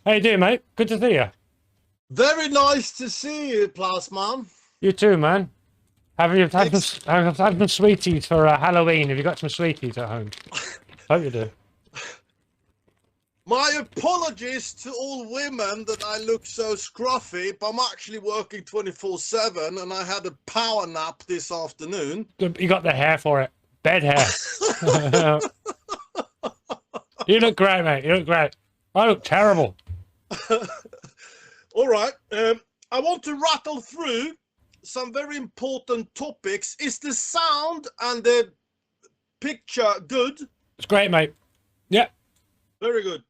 How you doing, mate? Good to see you. Very nice to see you, Plazma. You too, man. Have you had Ex some, have you had some sweeties for Halloween? Have you got some sweeties at home? Hope you do. My apologies to all women that I look so scruffy, but I'm actually working 24/7 and I had a power nap this afternoon. Good. You got the hair for it. Bed hair. You look great, mate. You look great. I look terrible. All right. I want to rattle through some very important topics. Is the sound and the picture good? It's great, mate. Yeah. Very good.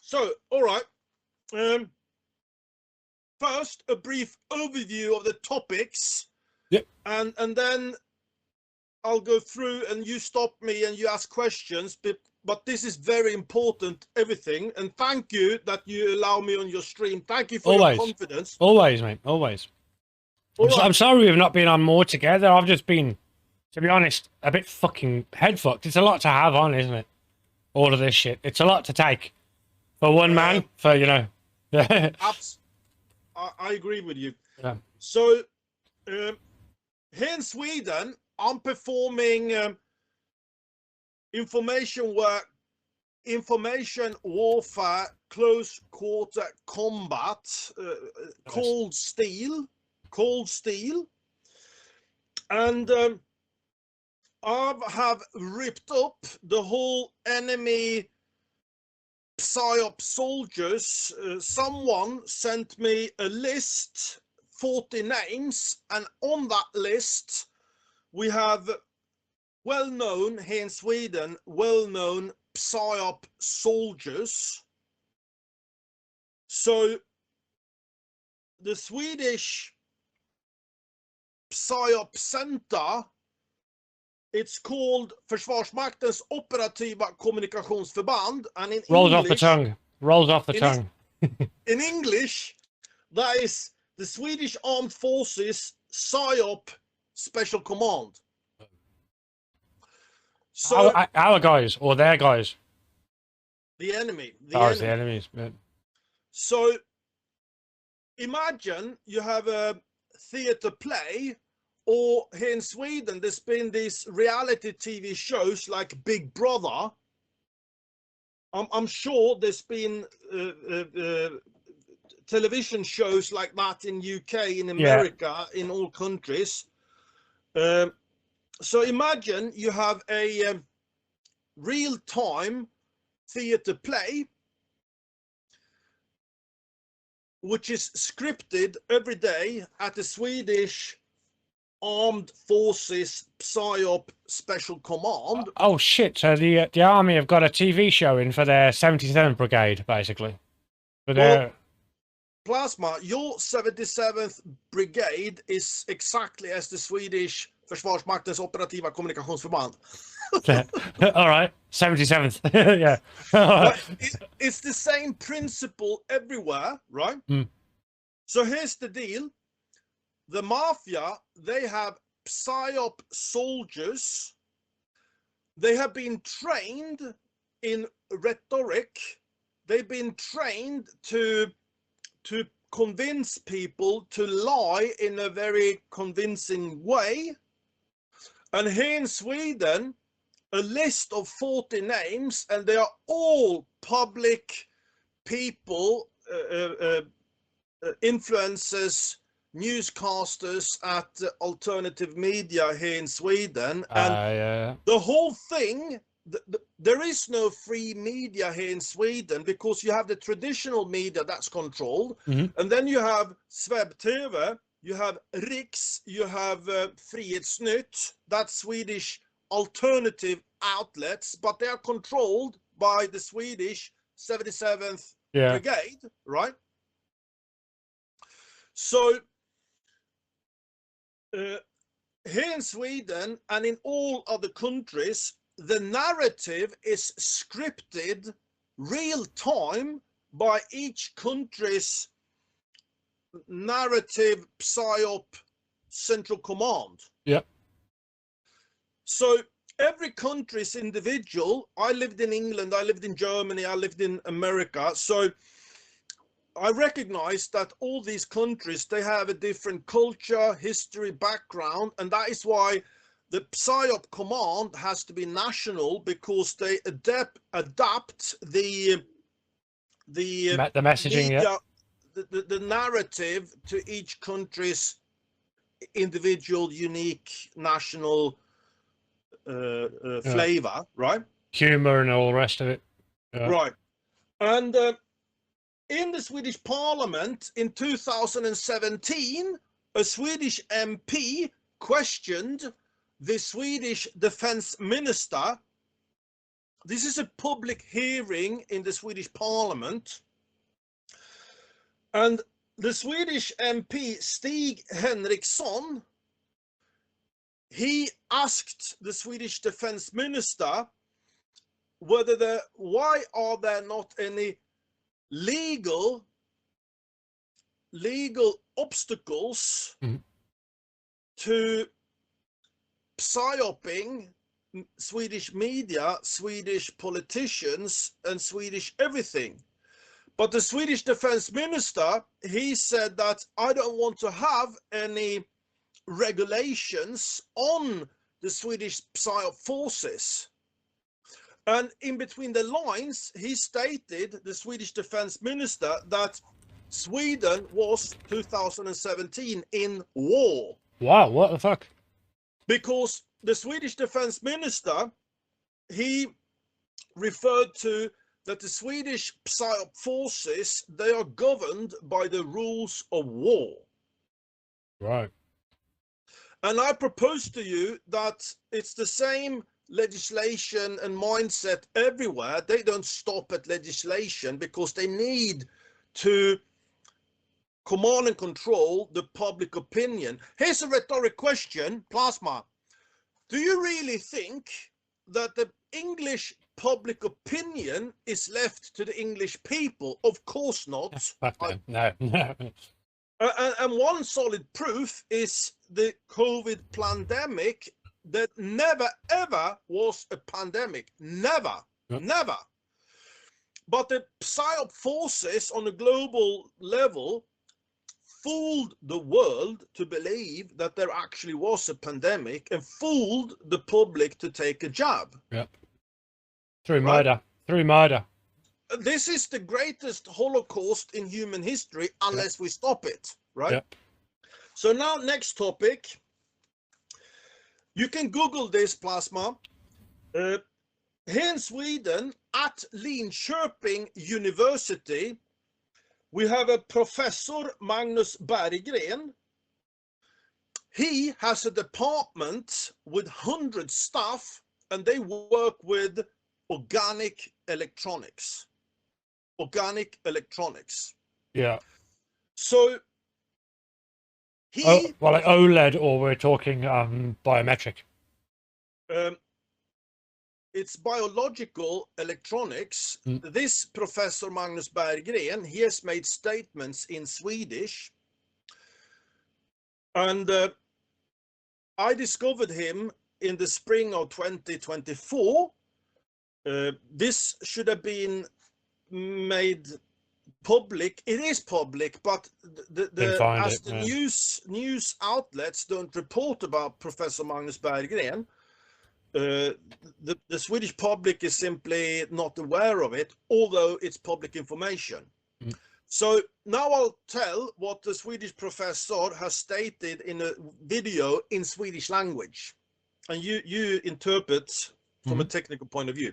So, all right. Um, First, a brief overview of the topics, Yeah. and then I'll go through and you stop me and you ask questions. But this is very important, everything. And thank you that you allow me on your stream. Thank you for your Always. confidence. Always, mate. Always. All right. I'm sorry we've not been on more together. I've just been, to be honest, a bit fucking head fucked. It's a lot to have on, isn't it? All of this shit. It's a lot to take for one man. For Yeah. I agree with you. Yeah. So here in Sweden, I'm performing information warfare, close quarter combat, cold steel, and I have ripped up the whole enemy psyop soldiers. Someone sent me a list, 40 names, and on that list we have well-known here in Sweden, well-known psyop soldiers. So the Swedish psyop center, it's called Försvarsmaktens operativa kommunikationsförband, and in Rolls off the English, tongue. Rolls off the tongue. in English, that is the Swedish Armed Forces PSYOP Special Command. So Our guys or their guys? the enemy. Ours, the enemies. Yeah. So imagine you have a theater play, or here in Sweden, there's been these reality TV shows like Big Brother. I'm sure there's been television shows like that in UK, in America, in all countries. So imagine you have a real-time theater play, which is scripted every day at the Swedish Armed Forces PSYOP Special Command. Oh shit! So the army have got a TV show in for their 77th Brigade, basically. For their Plazma, your 77th Brigade is exactly as the Swedish Försvarsmaktens operativa kommunikationsförband. All right, 77th. Yeah. It's the same principle everywhere, right? Mm. So here's the deal. The mafia, they have PSYOP soldiers. They have been trained in rhetoric. They've been trained to convince people to lie in a very convincing way. And here in Sweden, a list of 40 names, and they are all public people, influencers, newscasters at alternative media here in Sweden. And the whole thing, there is no free media here in Sweden, because you have the traditional media that's controlled, and then you have Sveb TV, you have Riks, you have Frihetsnytt, that's Swedish alternative outlets, but they are controlled by the Swedish 77th Brigade, right? So here in Sweden and in all other countries, the narrative is scripted real time by each country's narrative PSYOP central command. Yeah. So every country is individual. I lived in England, I lived in Germany, I lived in America. So I recognize that all these countries, they have a different culture, history, background, and that is why the PSYOP command has to be national, because they adapt the messaging, media, yeah. the narrative to each country's individual, unique, national flavor, right? Humor and all the rest of it. Yeah. Right. And in the Swedish parliament in 2017, a Swedish MP questioned the Swedish defense minister. This is a public hearing in the Swedish parliament. And the Swedish MP Stig Henriksson, he asked the Swedish defense minister why are there not any legal obstacles to psyoping Swedish media, Swedish politicians, and Swedish everything. But the Swedish defense minister, he said that I don't want to have any regulations on the Swedish psyop forces. And in between the lines, he stated, the Swedish defense minister, that Sweden was 2017 in war. Wow, what the fuck? Because the Swedish defense minister, he referred to that the Swedish PSYOP forces, they are governed by the rules of war. Right. And I propose to you that it's the same legislation and mindset everywhere. They don't stop at legislation because they need to command and control the public opinion. Here's a rhetoric question, Plazma. Do you really think that the English public opinion is left to the English people? Of course not. Fuck them. No. And one solid proof is the COVID pandemic that never ever was a pandemic. Never. Yep. Never. But the PSYOP forces on a global level fooled the world to believe that there actually was a pandemic and fooled the public to take a jab. Yep. Through murder. Through murder. This is the greatest Holocaust in human history unless we stop it, right? Yep. So now, next topic. You can Google this, Plazma. Here in Sweden, at Linköping University, we have a Professor Magnus Berggren. He has a department with 100 staff, and they work with organic electronics. Organic electronics. Yeah. So he... well, like OLED, or we're talking biometric? It's biological electronics. This Professor Magnus Berggren, he has made statements in Swedish. And I discovered him in the spring of 2024. This should have been made public. It is public, but news outlets don't report about Professor Magnus Berggren. The Swedish public is simply not aware of it, although it's public information. So now I'll tell what the Swedish professor has stated in a video in Swedish language, and you interpret from a technical point of view.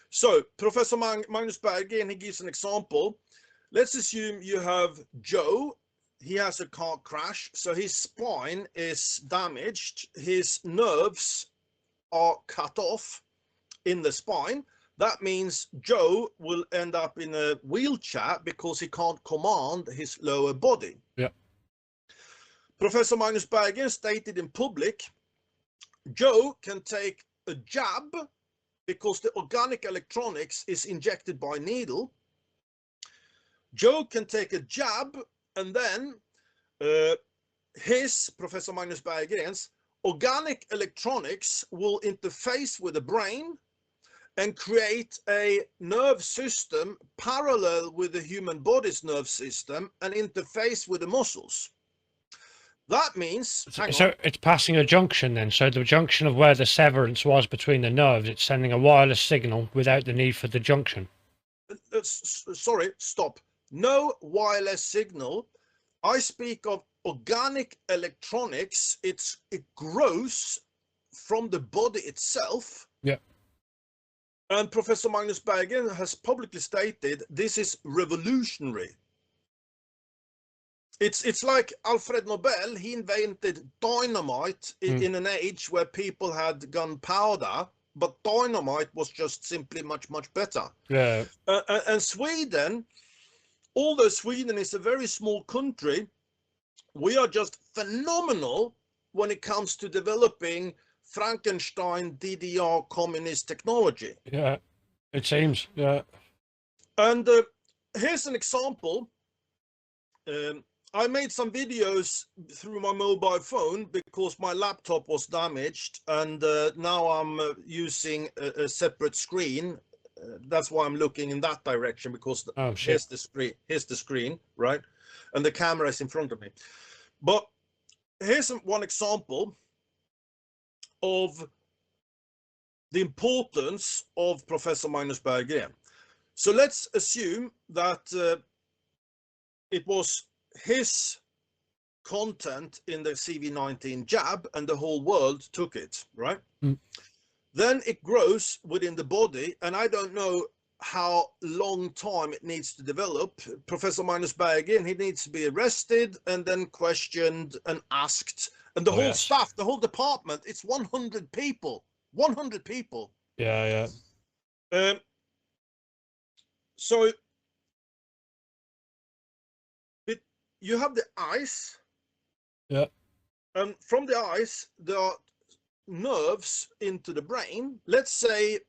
So Professor Magnus Berggren, he gives an example. Let's assume you have Joe. He has a car crash, so his spine is damaged. His nerves are cut off in the spine. That means Joe will end up in a wheelchair because he can't command his lower body. Yeah. Professor Magnus Berggren stated in public, Joe can take a jab because the organic electronics is injected by needle. Joe can take a jab, and then Professor Magnus Berggren's organic electronics will interface with the brain, and create a nerve system parallel with the human body's nerve system and interface with the muscles. That means, So it's passing a junction then. So the junction of where the severance was between the nerves, it's sending a wireless signal without the need for the junction. Sorry, stop. No wireless signal. I speak of organic electronics. It grows from the body itself. Yeah. And Professor Magnus Berggren has publicly stated this is revolutionary. It's like Alfred Nobel. He invented dynamite in an age where people had gunpowder, but dynamite was just simply much, much better. Yeah. And Sweden, although Sweden is a very small country, we are just phenomenal when it comes to developing Frankenstein DDR communist technology. Yeah, it seems. Yeah. And here's an example. I made some videos through my mobile phone because my laptop was damaged, and now I'm using a separate screen. That's why I'm looking in that direction, because here's the screen. Here's the screen, right? And the camera is in front of me. But here's one example of the importance of Professor Magnus Berggren. So let's assume that it was his content in the CV19 jab and the whole world took it, right? Then it grows within the body, and I don't know how long time it needs to develop. Professor Magnus Berggren, he needs to be arrested and then questioned and asked, and the whole staff, the whole department, it's 100 people. 100 people. Yeah. So you have the eyes. Yeah. And from the eyes, there are nerves into the brain. Let's say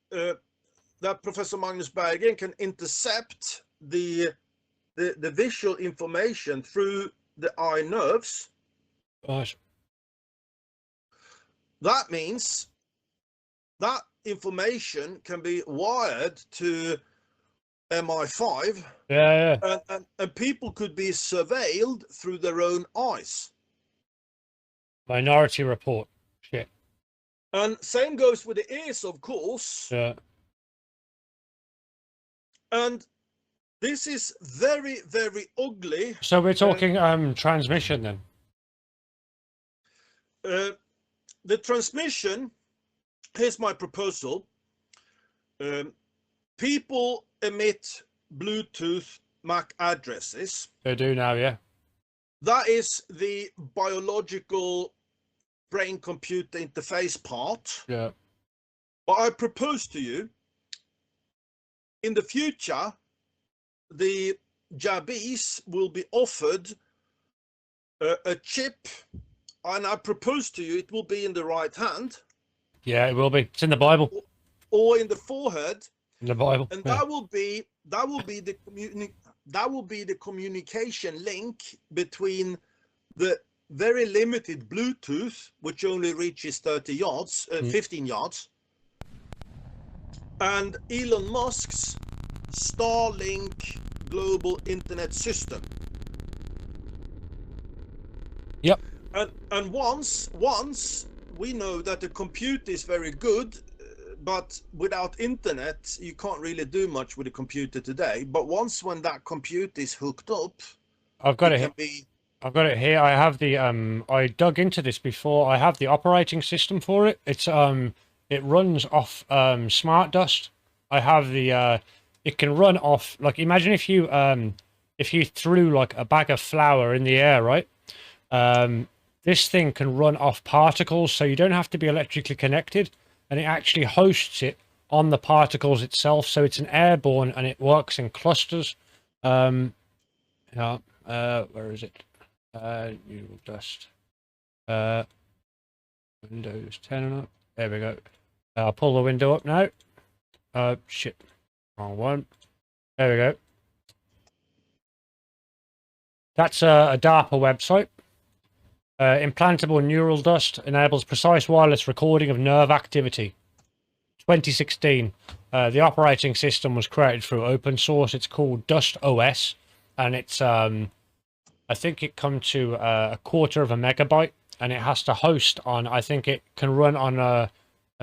that Professor Magnus Berggren can intercept the visual information through the eye nerves. Right. That means that information can be wired to MI5. Yeah. And people could be surveilled through their own eyes. Minority Report. Shit. And same goes with the ears, of course. Yeah. And this is very, very ugly. So we're talking transmission then. The transmission, here's my proposal. People emit Bluetooth MAC addresses. They do now, yeah. That is the biological brain-computer interface part. Yeah. But I propose to you, in the future, the Jabbies will be offered a chip, and I propose to you it will be in the right hand. Yeah, it will be. It's in the Bible. Or in the forehead. In the Bible. And that will be the communication link between the very limited Bluetooth, which only reaches 30 yards, 15 yards, and Elon Musk's Starlink global internet system. Yep. And once we know that the computer is very good, but without internet, you can't really do much with a computer today. But when that computer is hooked up, I've got it here. I've got it here. I have the I dug into this before. I have the operating system for it. It's it runs off smart dust. I have the it can run off, like, imagine if you threw like a bag of flour in the air, right? This thing can run off particles, so you don't have to be electrically connected, and it actually hosts it on the particles itself, so it's an airborne and it works in clusters. Where is it? New dust. Windows 10 and up. There we go. I'll pull the window up now. Shit. Wrong one. There we go. That's a DARPA website. Implantable neural dust enables precise wireless recording of nerve activity. 2016. The operating system was created through open source. It's called Dust OS, and it's I think it come to a quarter of a megabyte, and it has to host on. I think it can run on a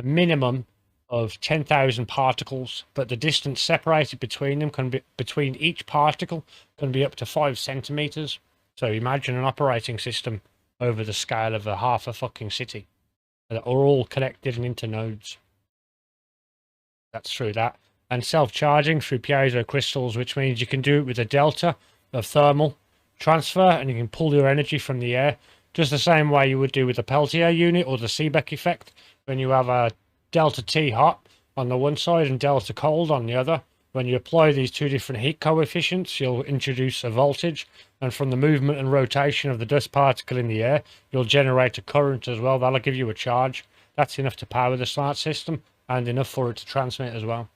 minimum of 10,000 particles, but the distance separated between them can be between each particle can be up to 5 centimeters. So imagine an operating system over the scale of a half a fucking city that are all connected and into nodes. That's through that. And self-charging through piezo crystals, which means you can do it with a delta of thermal transfer, and you can pull your energy from the air, just the same way you would do with the Peltier unit or the Seebeck effect, when you have a delta T hot on the one side and delta cold on the other. When you apply these two different heat coefficients, you'll introduce a voltage, and from the movement and rotation of the dust particle in the air, you'll generate a current as well. That'll give you a charge. That's enough to power the smart system and enough for it to transmit as well.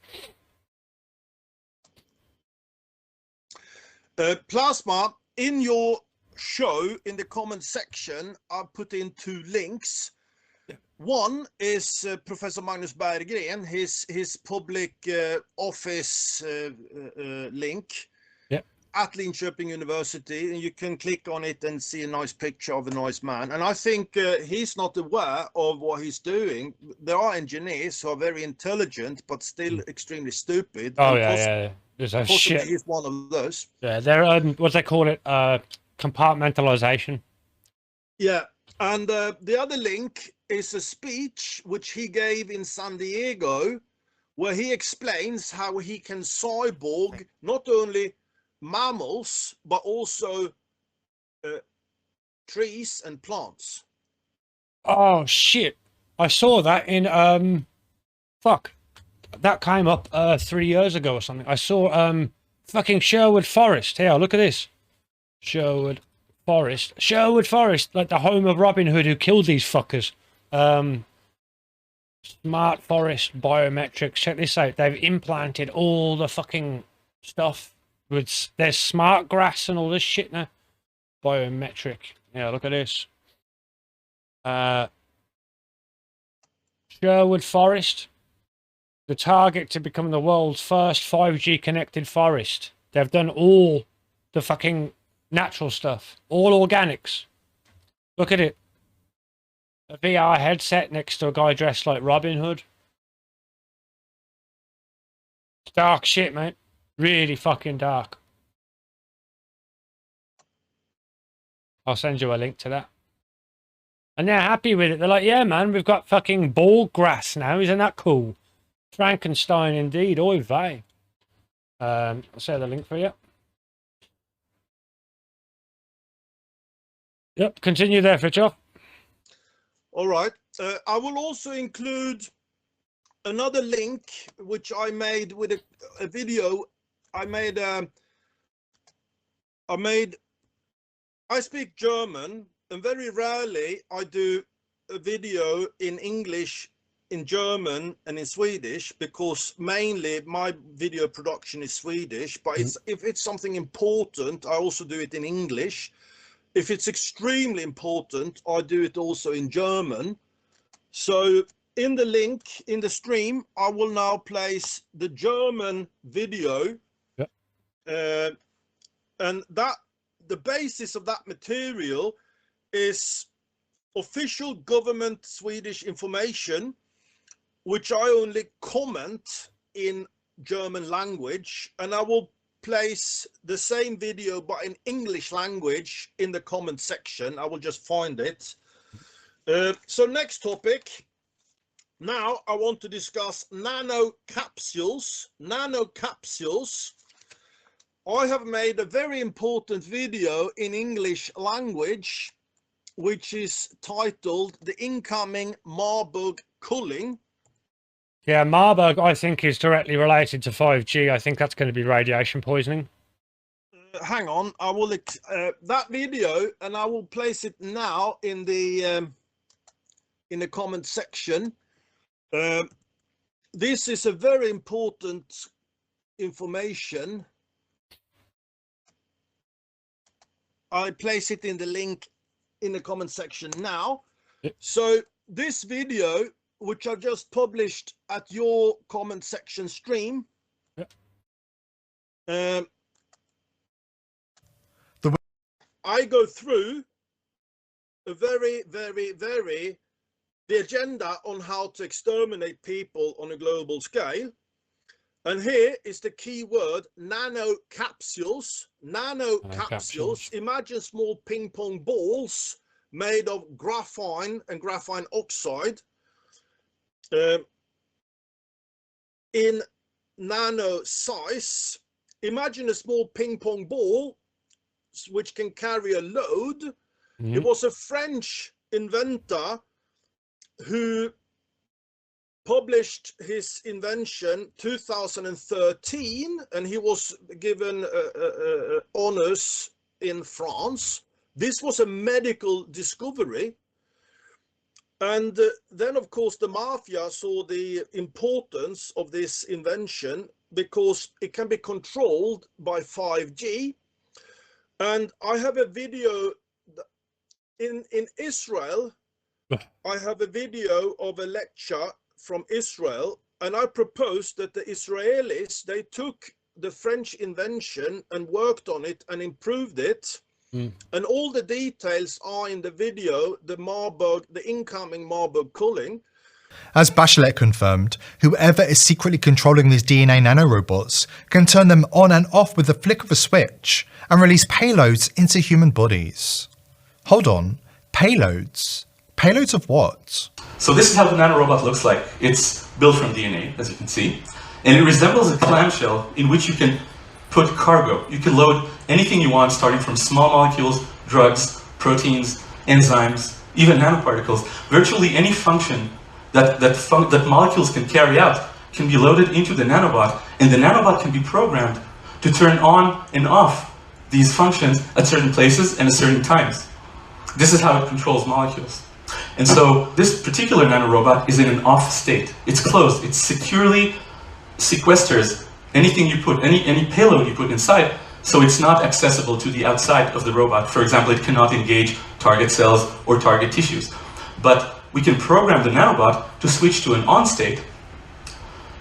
Plasma, in your show, in the comment section, I've put in 2 links. One is Professor Magnus Berggren, his public office link at Linköping University, and you can click on it and see a nice picture of a nice man. And I think he's not aware of what he's doing. There are engineers who are very intelligent but still extremely stupid. Oh yeah. There's a possibly shit. he's one of those. Yeah, they're what they call it, compartmentalization. Yeah, and the other link is a speech which he gave in San Diego, where he explains how he can cyborg not only mammals but also trees and plants. Oh shit! I saw that in fuck. That came up 3 years ago or something. I saw fucking Sherwood Forest. Here, look at this. Sherwood Forest, like the home of Robin Hood, who killed these fuckers. Smart forest biometrics. Check this out. They've implanted all the fucking stuff with there's smart grass and all this shit now. Biometric. Yeah, look at this. Sherwood Forest, the target to become the world's first 5G connected forest. They've done all the fucking natural stuff, all organics. Look at it. A VR headset next to a guy dressed like Robin Hood. It's dark shit, mate. Really fucking dark. I'll send you a link to that. And they're happy with it. They're like, yeah, man, we've got fucking ball grass now. Isn't that cool? Frankenstein indeed. Oy vey. I'll share the link for you. Yep, continue there, Fritjof. All right. I will also include another link which I made with a video. I speak German, and very rarely I do a video in English, in German, and in Swedish, because mainly my video production is Swedish. But if it's something important, I also do it in English. If it's extremely important, I do it also in German. So in the link, in the stream, I will now place the German video. Yep. And that the basis of that material is official government Swedish information, which I only comment in German language, and I will place the same video but in English language in the comment section. I will just find it. So next topic. Now I want to discuss nanocapsules. Nanocapsules. I have made a very important video in English language, which is titled The Incoming Marburg Culling. Yeah, Marburg, I think, is directly related to 5G. I think that's going to be radiation poisoning. Hang on, I will that video, and I will place it now in the comment section. This is a very important information. I place it in the link in the comment section now. Yep. So this video, which I just published at your comment section stream. Yep. I go through a very, the agenda on how to exterminate people on a global scale. And here is the key word: nanocapsules. Nanocapsules. Imagine small ping pong balls made of graphene and graphene oxide in nano size. Imagine a small ping pong ball which can carry a load. It was a French inventor who published his invention 2013, and he was given honors in France. This was a medical discovery. And then, of course, the mafia saw the importance of this invention because it can be controlled by 5G. And I have a video in Israel. I have a video of a lecture from Israel, and I proposed that the Israelis, they took the French invention and worked on it and improved it. And all the details are in the video, the incoming Marburg culling. As Bachelet confirmed, whoever is secretly controlling these DNA nanorobots can turn them on and off with the flick of a switch and release payloads into human bodies. Hold on, payloads? Payloads of what? So this is how the nanorobot looks like. It's built from DNA, as you can see, and it resembles a clamshell in which you can put cargo. You can load anything you want, starting from small molecules, drugs, proteins, enzymes, even nanoparticles. Virtually any function that molecules can carry out can be loaded into the nanobot, and the nanobot can be programmed to turn on and off these functions at certain places and at certain times. This is how it controls molecules. And so this particular nanorobot is in an off state. It's closed. It securely sequesters anything you put, any payload you put inside, so it's not accessible to the outside of the robot. For example, it cannot engage target cells or target tissues. But we can program the nanobot to switch to an on state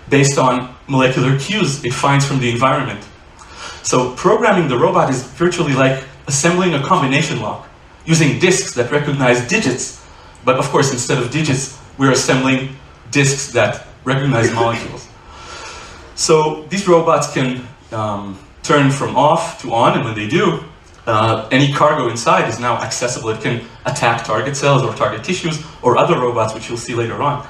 based on molecular cues it finds from the environment. So programming the robot is virtually like assembling a combination lock, using disks that recognize digits. But of course, instead of digits, we're assembling disks that recognize molecules. So these robots can turn from off to on, and when they do, any cargo inside is now accessible. It can attack target cells or target tissues or other robots, which you'll see later on.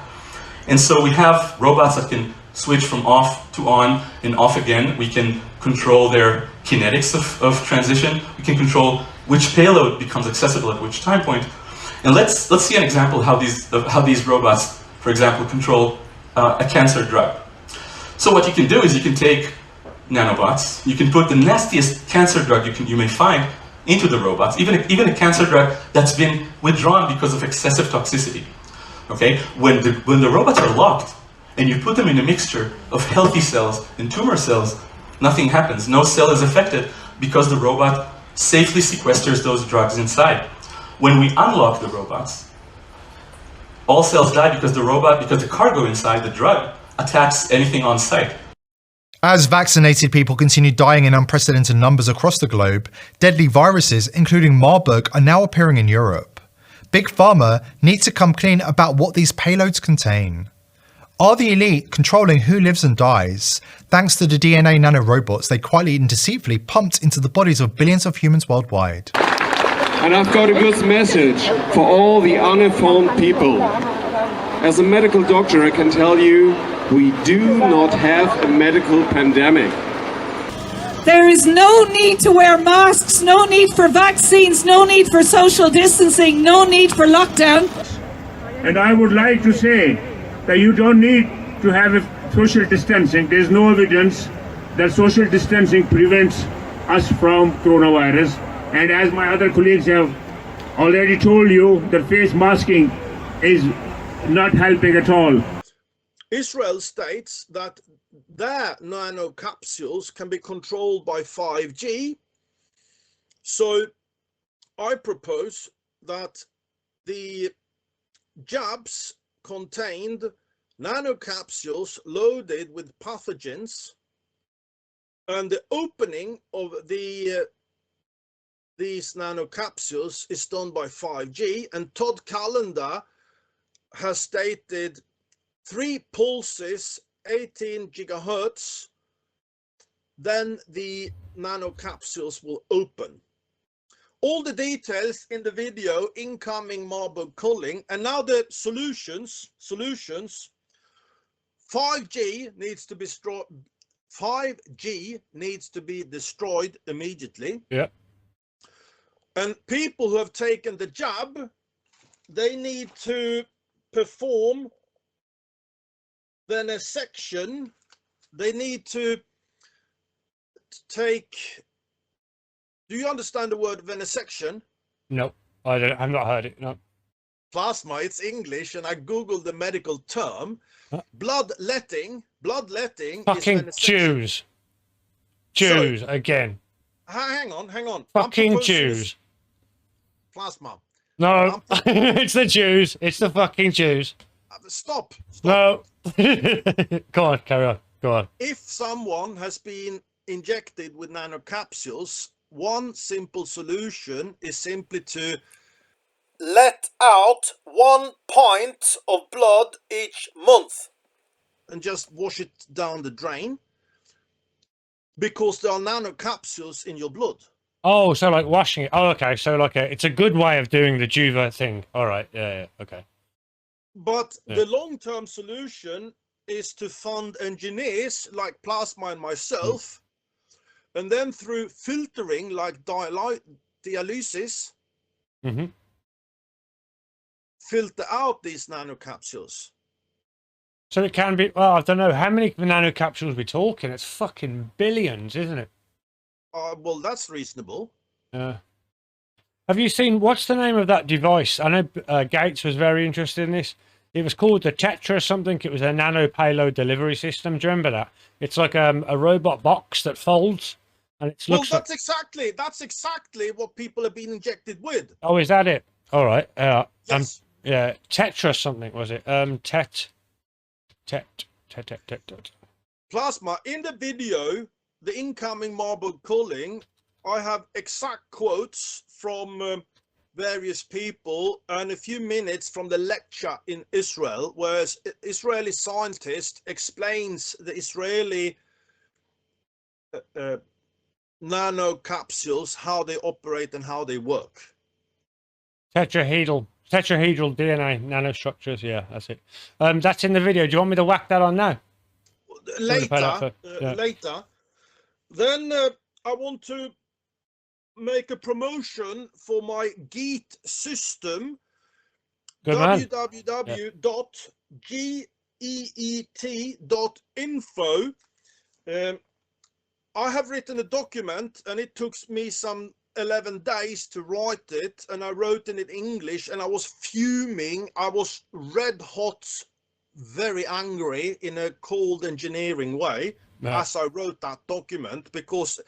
And so we have robots that can switch from off to on and off again. We can control their kinetics of transition. We can control which payload becomes accessible at which time point. And let's see an example of how these robots, for example, control a cancer drug. So what you can do is you can take nanobots, you can put the nastiest cancer drug you may find into the robots, even a cancer drug that's been withdrawn because of excessive toxicity. Okay, when the robots are locked and you put them in a mixture of healthy cells and tumor cells, nothing happens. No cell is affected because the robot safely sequesters those drugs inside. When we unlock the robots, all cells die because the cargo inside the drug attacks anything on site. As vaccinated people continue dying in unprecedented numbers across the globe, deadly viruses, including Marburg, are now appearing in Europe. Big Pharma need to come clean about what these payloads contain. Are the elite controlling who lives and dies, thanks to the DNA nanorobots they quietly and deceitfully pumped into the bodies of billions of humans worldwide? And I've got a good message for all the uninformed people. As a medical doctor, I can tell you, we do not have a medical pandemic. There is no need to wear masks, no need for vaccines, no need for social distancing, no need for lockdown. And I would like to say that you don't need to have a social distancing. There's no evidence that social distancing prevents us from coronavirus. And as my other colleagues have already told you, that face masking is not helping at all. Israel states that their nanocapsules can be controlled by 5G. So I propose that the jabs contained nanocapsules loaded with pathogens, and the opening of these nanocapsules is done by 5G, and Todd Callender has stated 3 pulses, 18 gigahertz, then the nanocapsules will open. All the details in the video, incoming Marburg culling, and now the solutions. 5G needs to be 5G needs to be destroyed immediately. Yeah. And people who have taken the jab, they need to perform venesection. They need to take. Do you understand the word venesection? No, I don't. I've not heard it. No. Plasma, it's English, and I googled the medical term. Huh? Bloodletting Fucking is venesection. Jews again. Hang on. Fucking Jews. Plasma. No, it's the Jews. It's the fucking Jews. Stop. No. Go on, carry on. Go on. If someone has been injected with nanocapsules, one simple solution is simply to let out 1 pint of blood each month and just wash it down the drain, because there are nanocapsules in your blood. Oh, so like washing it. Oh, okay. So like it's a good way of doing the Juva thing. All right. Yeah. Okay. But Yeah. the long-term solution is to fund engineers like Plazma and myself, and then through filtering like dialysis, filter out these nanocapsules. So it can be. Well, I don't know how many nanocapsules we're talking. It's fucking billions, isn't it? Well, that's reasonable. Yeah. Have you seen, what's the name of that device? I know Gates was very interested in this. It was called the Tetra something. It was a nano payload delivery system. Do you remember that? It's like a robot box that folds, and it looks. Well, that's exactly what people have been injected with. Oh, is that it? All right. Yes. Yeah. Tetra something was it? Tet. Plasma, in the video, the incoming Marburg culling, I have exact quotes from various people and a few minutes from the lecture in Israel, where Israeli scientist explains the Israeli nanocapsules, how they operate and how they work. Tetrahedral DNA nanostructures. Yeah, that's it. That's in the video. Do you want me to whack that on now? Later. Then I want to make a promotion for my GEET system. Good man. www.geet.info. I have written a document, and it took me some 11 days to write it, and I wrote it in English, and I was fuming. I was red hot, very angry in a cold engineering way as I wrote that document, because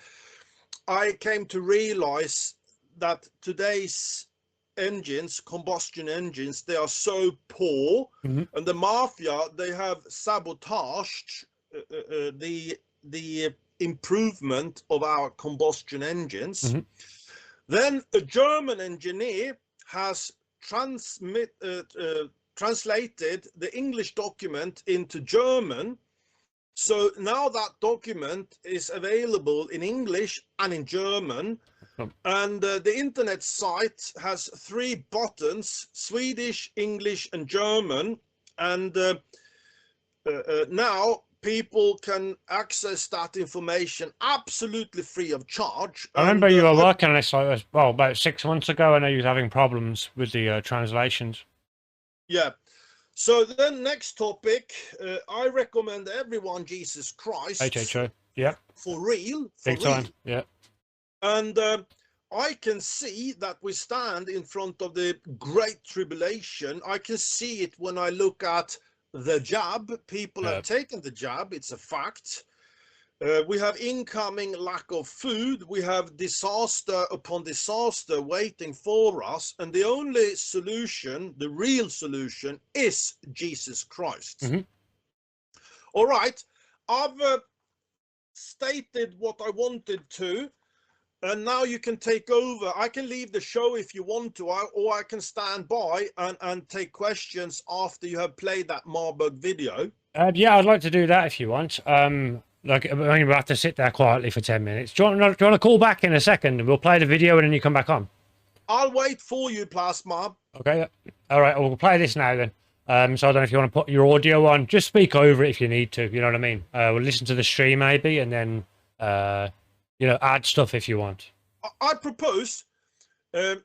I came to realize that today's engines, combustion engines, they are so poor, and the mafia, they have sabotaged the improvement of our combustion engines. Then a German engineer has translated the English document into German. So now that document is available in English and in German. And the internet site has 3 buttons: Swedish, English, and German. And now people can access that information absolutely free of charge. I remember you were working on this about 6 months ago. I know you was having problems with the translations. Yeah. So then next topic, I recommend everyone Jesus Christ. HHO. Yeah. For real. Big time. Yeah. And I can see that we stand in front of the great tribulation. I can see it when I look at the jab. People have taken the jab. It's a fact. We have incoming lack of food. We have disaster upon disaster waiting for us. And the only solution, the real solution, is Jesus Christ. Mm-hmm. All right. I've stated what I wanted to. And now you can take over. I can leave the show if you want to, or I can stand by and take questions after you have played that Marburg video. Yeah, I'd like to do that if you want. Like, I mean, we'll have to sit there quietly for 10 minutes. Do you want to call back in a second? We'll play the video and then you come back on. I'll wait for you, Plazma. Okay. All right. We'll play this now then. So I don't know if you want to put your audio on. Just speak over it if you need to. You know what I mean? We'll listen to the stream maybe, and then you know, add stuff if you want. I propose play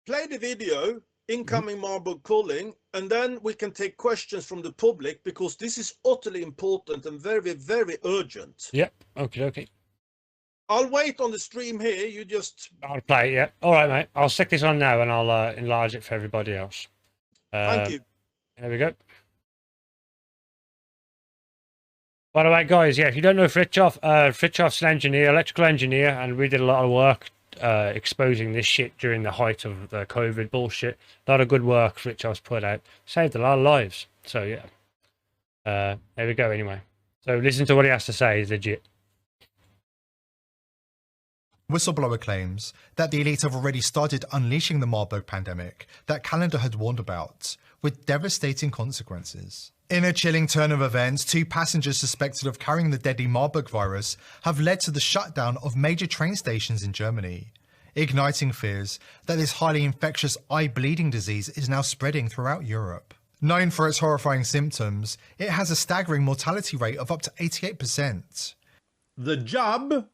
the video, incoming Marburg calling, and then we can take questions from the public, because this is utterly important and very, very urgent. Yep. Okay. I'll wait on the stream here. You just... I'll play it, yeah. All right, mate. I'll stick this on now and I'll enlarge it for everybody else. Thank you. There we go. By the way, guys, yeah, if you don't know Fritjof, Fritjof's an engineer, electrical engineer, and we did a lot of work exposing this shit during the height of the COVID bullshit. A lot of good work Fritjof's put out. Saved a lot of lives. So, yeah. There we go, anyway. So, listen to what he has to say. He's legit. Whistleblower claims that the elite have already started unleashing the Marburg pandemic that Calendar had warned about, with devastating consequences. In a chilling turn of events, 2 passengers suspected of carrying the deadly Marburg virus have led to the shutdown of major train stations in Germany, igniting fears that this highly infectious eye-bleeding disease is now spreading throughout Europe. Known for its horrifying symptoms, it has a staggering mortality rate of up to 88%. The jab,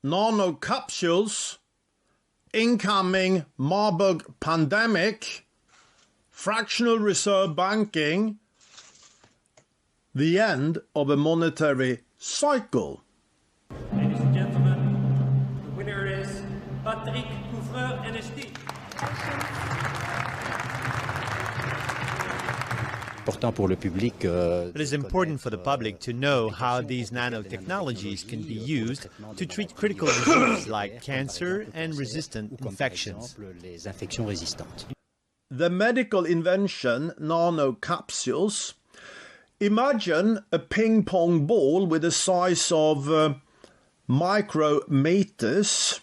nanocapsules, incoming Marburg pandemic, fractional reserve banking, the end of a monetary cycle. Ladies and gentlemen, the winner is Patrick Couvreur, NST. It is important for the public to know how these nanotechnologies can be used to treat critical diseases like cancer and resistant infections. The medical invention nanocapsules. Imagine a ping pong ball with the size of micrometers,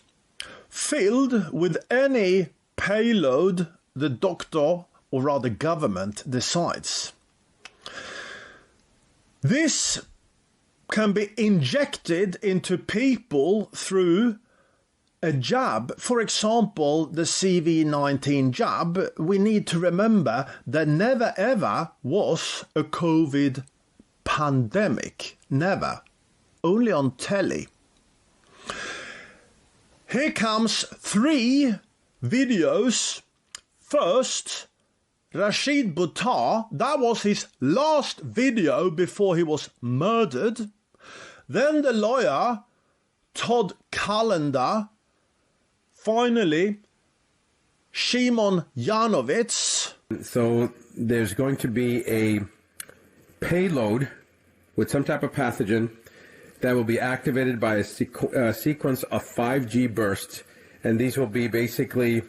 filled with any payload the doctor, or rather government, decides. This can be injected into people through a jab. For example, the CV-19 jab. We need to remember there never ever was a COVID pandemic. Never. Only on telly. Here comes 3 videos. First, Rashid Buttar. That was his last video before he was murdered. Then the lawyer, Todd Calendar. Finally, Shimon Yanovitz. So there's going to be a payload with some type of pathogen that will be activated by a sequence of 5G bursts, and these will be basically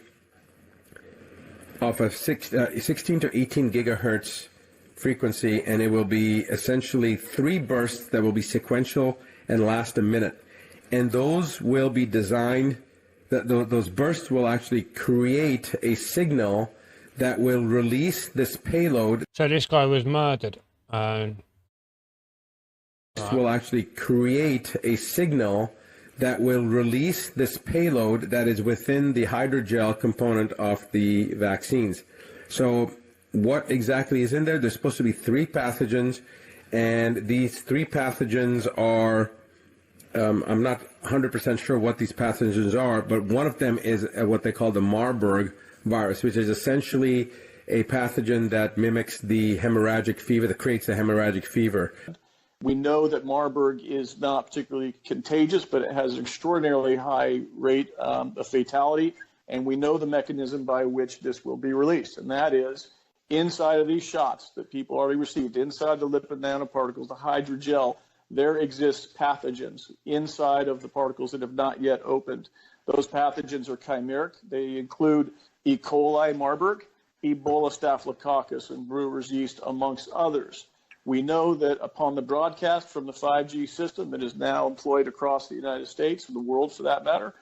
off of 16 to 18 gigahertz frequency, and it will be essentially 3 bursts that will be sequential and last a minute. And those will be designed, those bursts will actually create a signal that will release this payload. So this guy was murdered. Will actually create a signal that will release this payload that is within the hydrogel component of the vaccines. So what exactly is in there? There's supposed to be 3 pathogens, and these 3 pathogens are, I'm not 100% sure what these pathogens are, but one of them is what they call the Marburg virus, which is essentially a pathogen that mimics the hemorrhagic fever, that creates the hemorrhagic fever. We know that Marburg is not particularly contagious, but it has an extraordinarily high rate of fatality, and we know the mechanism by which this will be released, and that is inside of these shots that people already received, inside the lipid nanoparticles, the hydrogel, there exists pathogens inside of the particles that have not yet opened. Those pathogens are chimeric. They include E. coli, Marburg, Ebola staphylococcus, and brewer's yeast, amongst others. We know that upon the broadcast from the 5G system that is now employed across the United States, and the world for that matter,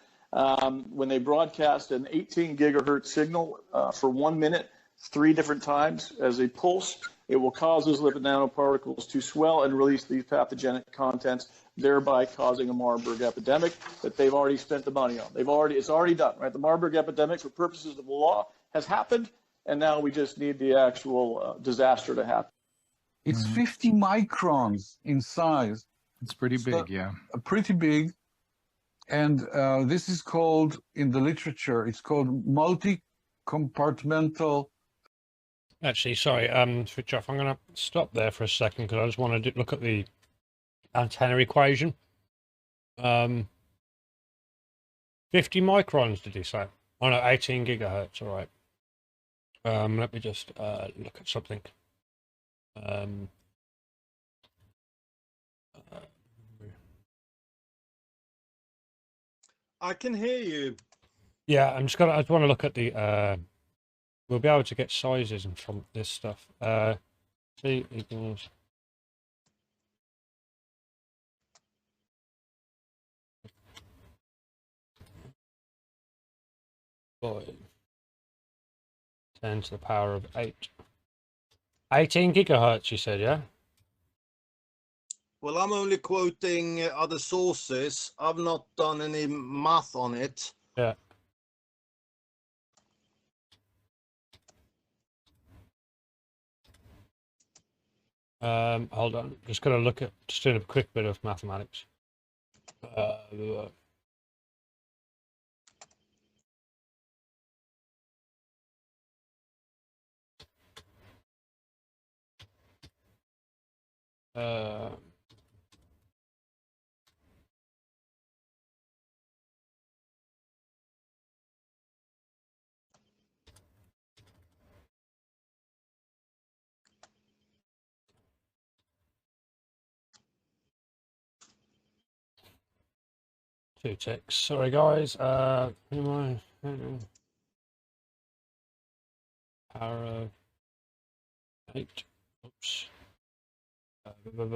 when they broadcast an 18 gigahertz signal for 1 minute, 3 different times as a pulse, it will cause those lipid nanoparticles to swell and release these pathogenic contents, thereby causing a Marburg epidemic that they've already spent the money on. It's already done, right? The Marburg epidemic, for purposes of the law, has happened, and now we just need the actual disaster to happen. It's 50 microns in size. It's pretty big, yeah. Pretty big. And this is called, in the literature, it's called multi-compartmental. Actually, sorry, Fritjof, I'm going to stop there for a second because I just want to look at the antenna equation. 50 microns, did you say? Oh no, 18 gigahertz, all right. Let me just look at something. I can hear you. Yeah, I just want to look at the we'll be able to get sizes and from this stuff. C equals .5 10 to the power of 8. 18 gigahertz, you said, yeah? Well, I'm only quoting other sources. I've not done any math on it. Yeah. Hold on. Just got to look at, just doing a quick bit of mathematics. Two ticks. Sorry, guys. Who am I? Power of 8. Oops. Where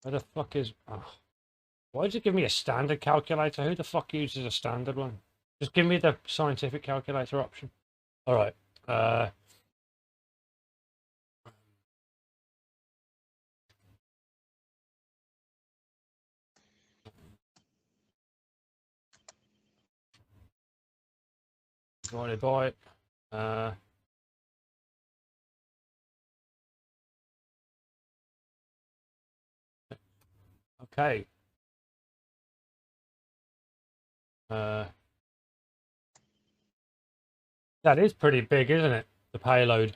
the fuck is... Oh. Why did it give me a standard calculator? Who the fuck uses a standard one? Just give me the scientific calculator option. Alright. Divided by... Okay. That is pretty big, isn't it? The payload.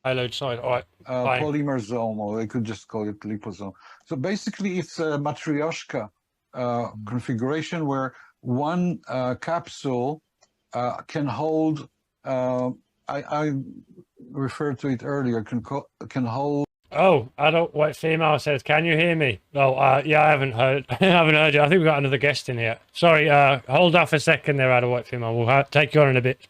Payload size. All right. Polymersome, or they could just call it liposome. So basically, it's a matryoshka configuration where one capsule can hold. I referred to it earlier. Can hold. Oh, adult white female says, "Can you hear me?" Oh, yeah, I haven't heard. I haven't heard you. I think we've got another guest in here. Sorry, hold off a second there, adult white female. We'll take you on in a bit.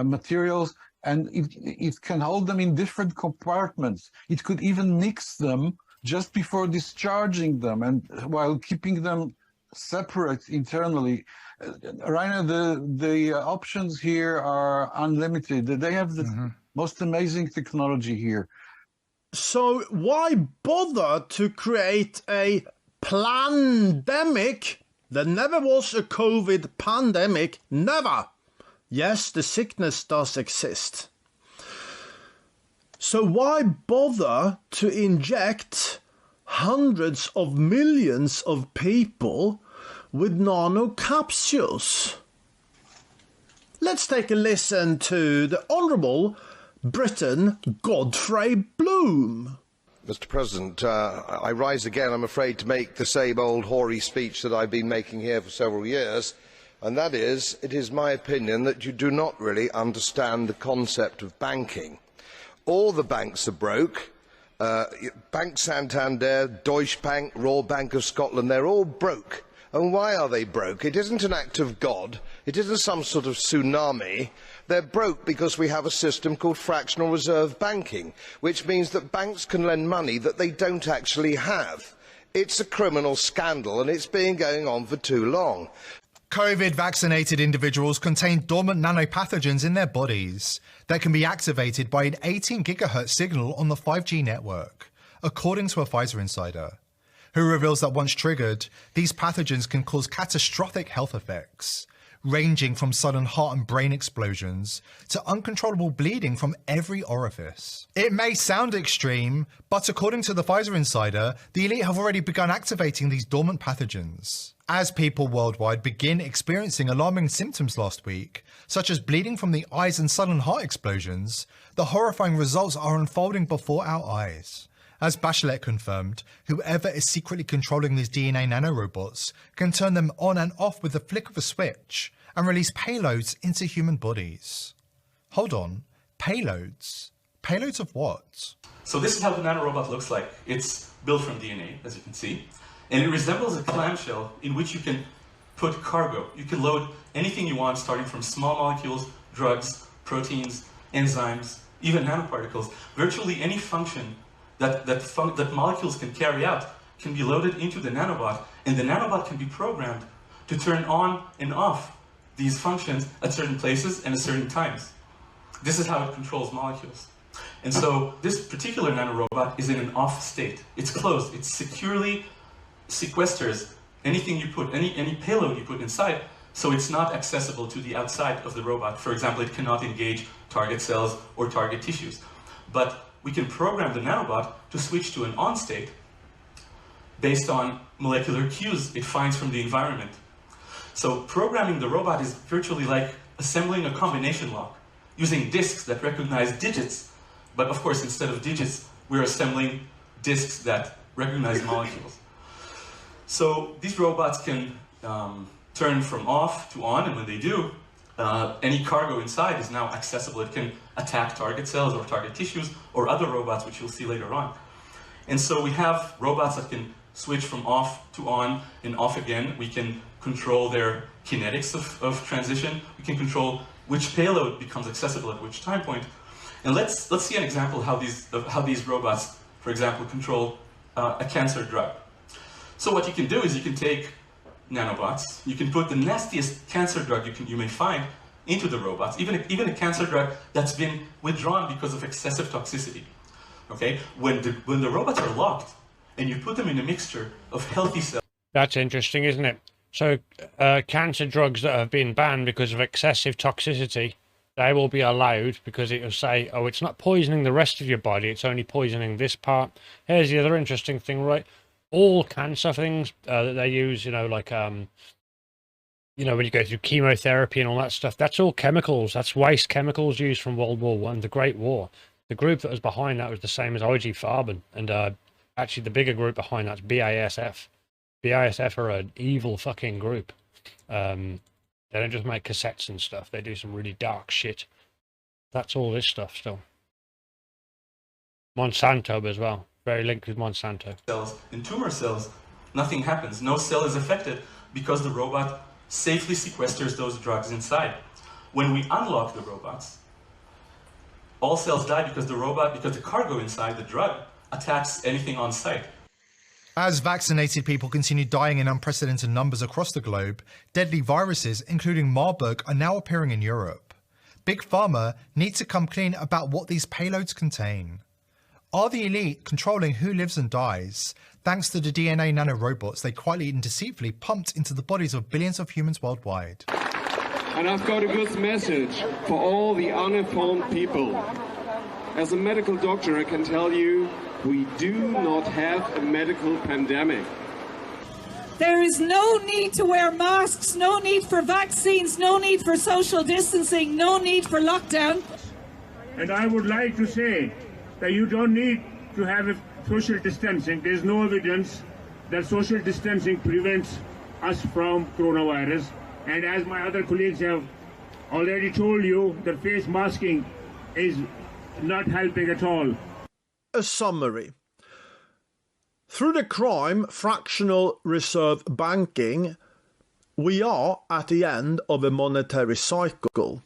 Materials, and it can hold them in different compartments. It could even mix them just before discharging them, and while keeping them separate internally. Rainer, the options here are unlimited. They have the most amazing technology here. So why bother to create a plandemic? There never was a COVID pandemic, never. Yes, the sickness does exist. So why bother to inject hundreds of millions of people with nanocapsules? Let's take a listen to the Honourable Britain Godfrey Bloom. Mr. President, I rise again, I'm afraid, to make the same old hoary speech that I've been making here for several years. and that is, it is my opinion that you do not really understand the concept of banking. All the banks are broke. Bank Santander, Deutsche Bank, Royal Bank of Scotland, they're all broke. And why are they broke? It isn't an act of God. It isn't some sort of tsunami. They're broke because we have a system called fractional reserve banking, which means that banks can lend money that they don't actually have. It's a criminal scandal, and it's been going on for too long. COVID-vaccinated individuals contain dormant nanopathogens in their bodies that can be activated by an 18 gigahertz signal on the 5G network, according to a Pfizer insider, who reveals that once triggered, these pathogens can cause catastrophic health effects, ranging from sudden heart and brain explosions to uncontrollable bleeding from every orifice. It may sound extreme, but according to the Pfizer insider, the elite have already begun activating these dormant pathogens. As people worldwide begin experiencing alarming symptoms last week, such as bleeding from the eyes and sudden heart explosions, the horrifying results are unfolding before our eyes. As Bachelet confirmed, whoever is secretly controlling these DNA nanorobots can turn them on and off with the flick of a switch and release payloads into human bodies. Hold on, payloads? Payloads of what? So this is how the nanorobot looks like. It's built from DNA, as you can see, and it resembles a clamshell in which you can put cargo. You can load anything you want, starting from small molecules, drugs, proteins, enzymes, even nanoparticles. Virtually any function that molecules can carry out can be loaded into the nanobot, and the nanobot can be programmed to turn on and off these functions at certain places and at certain times. This is how it controls molecules. And so this particular nanorobot is in an off state. It's closed. It securely sequesters anything you put, any payload you put inside, so it's not accessible to the outside of the robot. For example, it cannot engage target cells or target tissues. But we can program the nanobot to switch to an on state based on molecular cues it finds from the environment. So programming the robot is virtually like assembling a combination lock, using disks that recognize digits, but of course instead of digits, we're assembling disks that recognize molecules. So these robots can turn from off to on, and when they do, any cargo inside is now accessible. It can attack target cells or target tissues or other robots, which you'll see later on. And so we have robots that can switch from off to on and off again. We can control their kinetics of transition. We can control which payload becomes accessible at which time point. And let's see an example of how these robots, for example, control a cancer drug. So what you can do is you can take nanobots, you can put the nastiest cancer drug you may find into the robots, even a cancer drug that's been withdrawn because of excessive toxicity. Okay, when the robots are locked and you put them in a mixture of healthy cells. That's interesting, isn't it? So cancer drugs that have been banned because of excessive toxicity, they will be allowed because it will say, oh, it's not poisoning the rest of your body, it's only poisoning this part. Here's the other interesting thing, right? All cancer things that they use, you know, like, you know, when you go through chemotherapy and all that stuff, that's all chemicals. That's waste chemicals used from World War I, the Great War. The group that was behind that was the same as IG Farben. And actually the bigger group behind that's BASF. BASF are an evil fucking group. They don't just make cassettes and stuff. They do some really dark shit. That's all this stuff still. Monsanto as well. Very linked with Monsanto. Cells in tumor cells, nothing happens. No cell is affected because the robot safely sequesters those drugs inside. When we unlock the robots, all cells die because the cargo inside the drug attacks anything on site. As vaccinated people continue dying in unprecedented numbers across the globe, deadly viruses, including Marburg, are now appearing in Europe. Big Pharma need to come clean about what these payloads contain. Are the elite controlling who lives and dies, thanks to the DNA nanorobots they quietly and deceitfully pumped into the bodies of billions of humans worldwide? And I've got a good message for all the uninformed people. As a medical doctor, I can tell you, we do not have a medical pandemic. There is no need to wear masks, no need for vaccines, no need for social distancing, no need for lockdown. And I would like to say that you don't need to have a social distancing. There's no evidence that social distancing prevents us from coronavirus. And as my other colleagues have already told you, that face masking is not helping at all. A summary. Through the crime fractional reserve banking, we are at the end of a monetary cycle.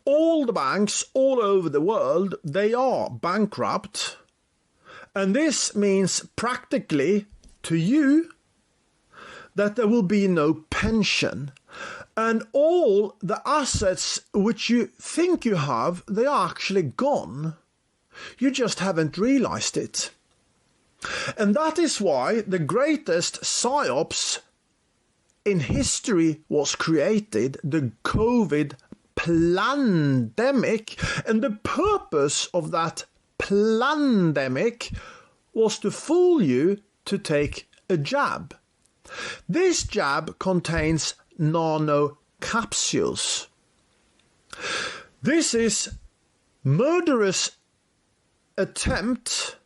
All the banks all over the world, they are bankrupt. And this means practically to you that there will be no pension. And all the assets which you think you have, they are actually gone. You just haven't realized it. And that is why the greatest psyops in history was created, the COVID pandemic. And the purpose of that pandemic was to fool you to take a jab. This jab contains nano capsules. This is murderous attempt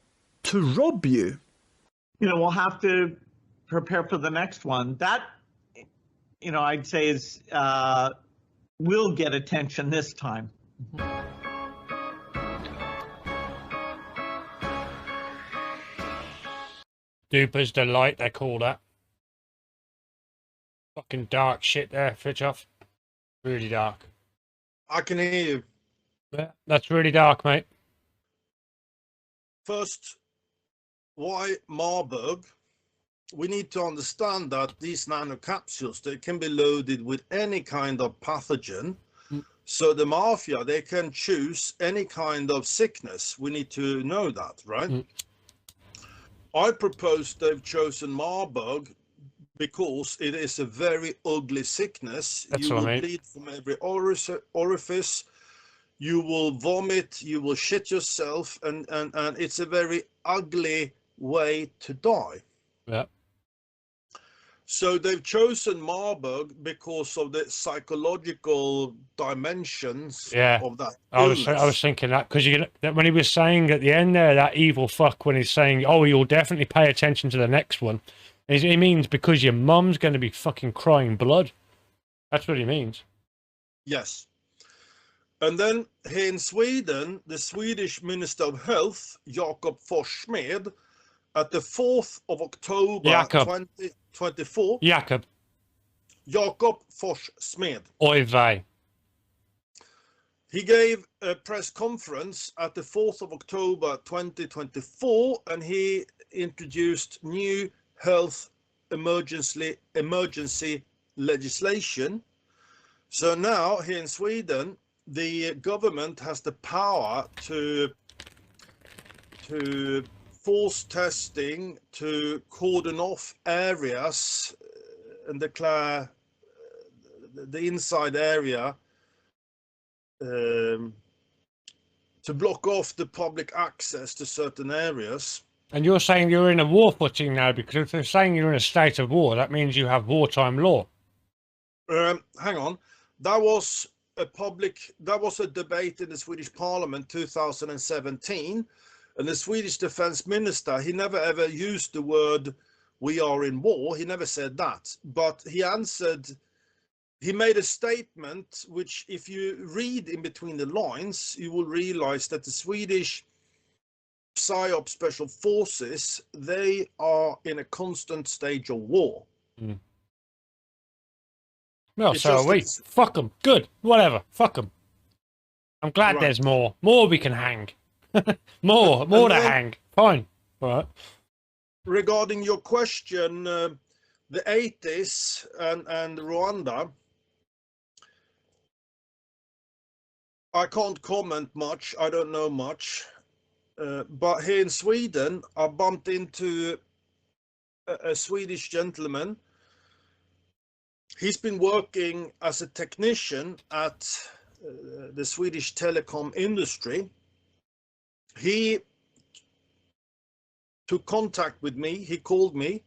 to rob you. You know, we'll have to prepare for the next one. That, you know, I'd say is will get attention this time. Duper's Delight, they call that. Fucking dark shit there, Fritjof. Really dark. I can hear you. Yeah, that's really dark, mate. First, why Marburg? We need to understand that these nanocapsules, they can be loaded with any kind of pathogen. So the mafia, they can choose any kind of sickness. We need to know that, right? I propose they've chosen Marburg because it is a very ugly sickness. That's you what will I mean. bleed from every orifice. You will vomit, you will shit yourself, and it's a very ugly way to die. Yeah. So they've chosen Marburg because of the psychological dimensions of that I illness. was thinking that because when he was saying at the end there, that evil fuck, when he's saying, oh, you'll definitely pay attention to the next one, he means because your mum's going to be fucking crying blood. That's what he means. Yes. And then here in Sweden, the Swedish Minister of Health, Jakob Forssmed, at the 4th of October 2024. Jakob Forssmed. Oy vey. He gave a press conference at the 4th of October 2024, and he introduced new health emergency legislation. So now here in Sweden, the government has the power to force testing, to cordon off areas and declare the inside area, to block off the public access to certain areas. And you're saying you're in a war footing now, because if they're saying you're in a state of war, that means you have wartime law. Hang on. That was a debate in the Swedish Parliament 2017, and the Swedish Defense Minister, he never ever used the word "we are in war." He never said that, but he answered. He made a statement which, if you read in between the lines, you will realize that the Swedish PSYOP Special Forces, they are in a constant stage of war. Well, It's so are just we. that- Fuck them. Good. Whatever. Fuck them. I'm glad Right. there's more. More we can hang. more to hang. Fine. All right. Regarding your question, the 80s and Rwanda, I can't comment much. I don't know much. But here in Sweden, I bumped into a Swedish gentleman. He's been working as a technician at the Swedish telecom industry. He took contact with me. He called me.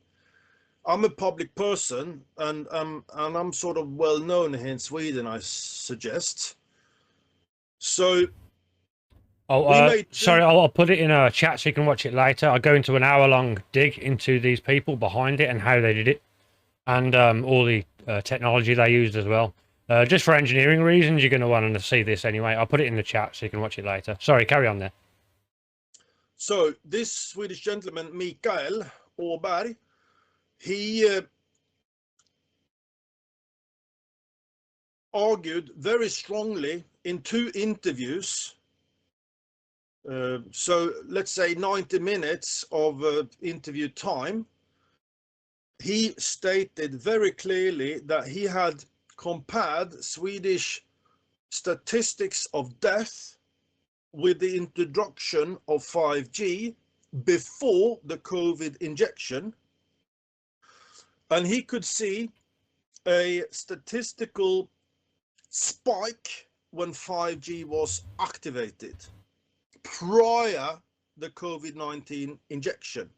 I'm a public person, and I'm sort of well known here in Sweden, I suggest. So. Sorry, I'll put it in a chat so you can watch it later. I'll go into an hour-long dig into these people behind it and how they did it, and all the technology they used as well. Just for engineering reasons, you're going to want to see this anyway. I'll put it in the chat so you can watch it later. Sorry, carry on there. So this Swedish gentleman, Mikael Åberg, he argued very strongly in 2 interviews. So let's say 90 minutes of interview time. He stated very clearly that he had compared Swedish statistics of death with the introduction of 5G before the COVID injection. And he could see a statistical spike when 5G was activated prior the COVID-19 injection.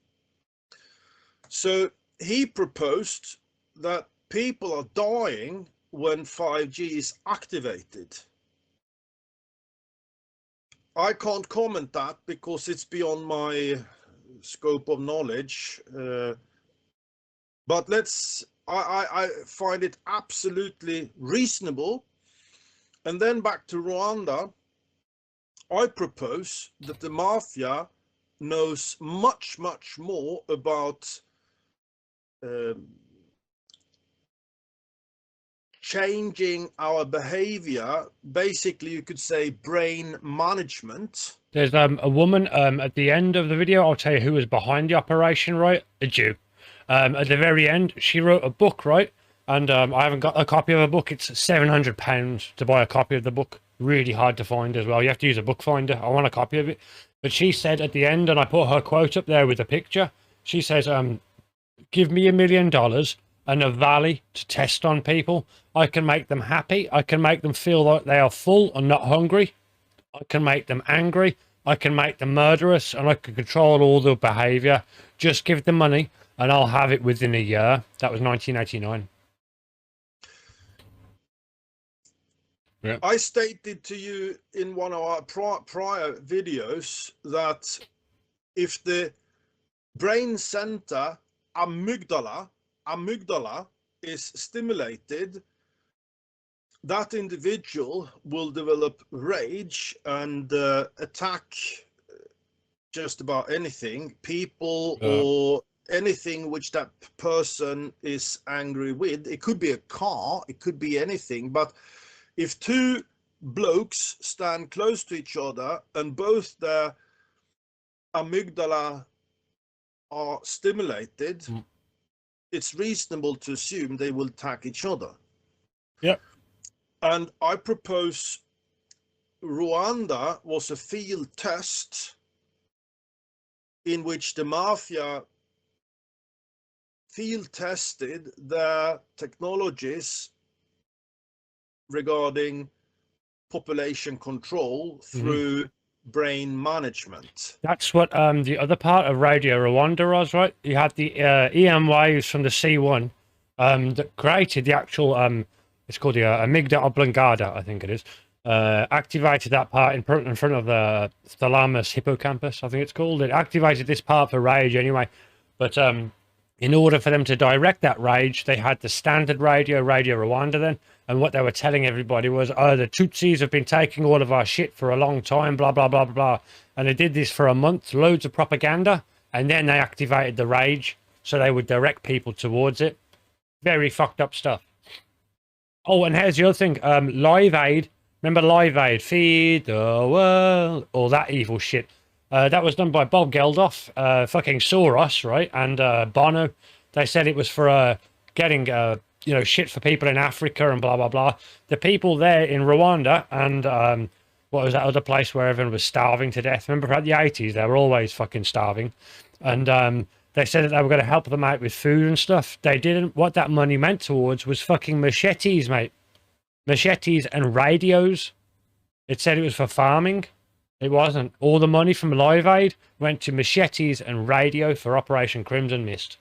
So he proposed that people are dying when 5G is activated. I can't comment that because it's beyond my scope of knowledge. But I find it absolutely reasonable. And then back to Rwanda, I propose that the mafia knows much, much more about changing our behavior. Basically, you could say brain management. There's a woman at the end of the video. I'll tell you who was behind the operation, right? A Jew. At the very end, she wrote a book, right? And I haven't got a copy of a book. It's £700 to buy a copy of the book. Really hard to find as well. You have to use a book finder. I want a copy of it. But she said at the end, and I put her quote up there with a picture. She says, give me $1 million and a valley to test on people. I can make them happy. I can make them feel like they are full and not hungry. I can make them angry. I can make them murderous, and I can control all their behavior. Just give them money and I'll have it within a year. That was 1989. Yeah. I stated to you in one of our prior videos that if the brain center amygdala is stimulated, that individual will develop rage and attack just about anything, people or anything which that person is angry with. It could be a car, it could be anything, but if 2 blokes stand close to each other and both their amygdala are stimulated, it's reasonable to assume they will attack each other. Yep. And I propose Rwanda was a field test in which the mafia field tested their technologies regarding population control through brain management. That's what the other part of Radio Rwanda was, right? You had the EM waves from the C1 that created the actual, it's called the amygdala oblongata, I think it is, activated that part in front of the thalamus hippocampus, I think it's called. It activated this part for rage anyway, but in order for them to direct that rage, they had the standard Radio Rwanda then, and what they were telling everybody was, oh, the Tutsis have been taking all of our shit for a long time, blah, blah, blah, blah. And they did this for a month, loads of propaganda, and then they activated the rage, so they would direct people towards it. Very fucked up stuff. Oh, and here's the other thing, Live Aid, remember Live Aid, feed the world, all that evil shit. That was done by Bob Geldof, fucking Soros, right, and Bono. They said it was for getting, you know, shit for people in Africa and blah, blah, blah. The people there in Rwanda and what was that other place where everyone was starving to death? Remember at the 80s, they were always fucking starving. And they said that they were going to help them out with food and stuff. They didn't. What that money meant towards was fucking machetes, mate. Machetes and radios. It said it was for farming. It wasn't. All the money from Live Aid went to machetes and radio for Operation Crimson Mist.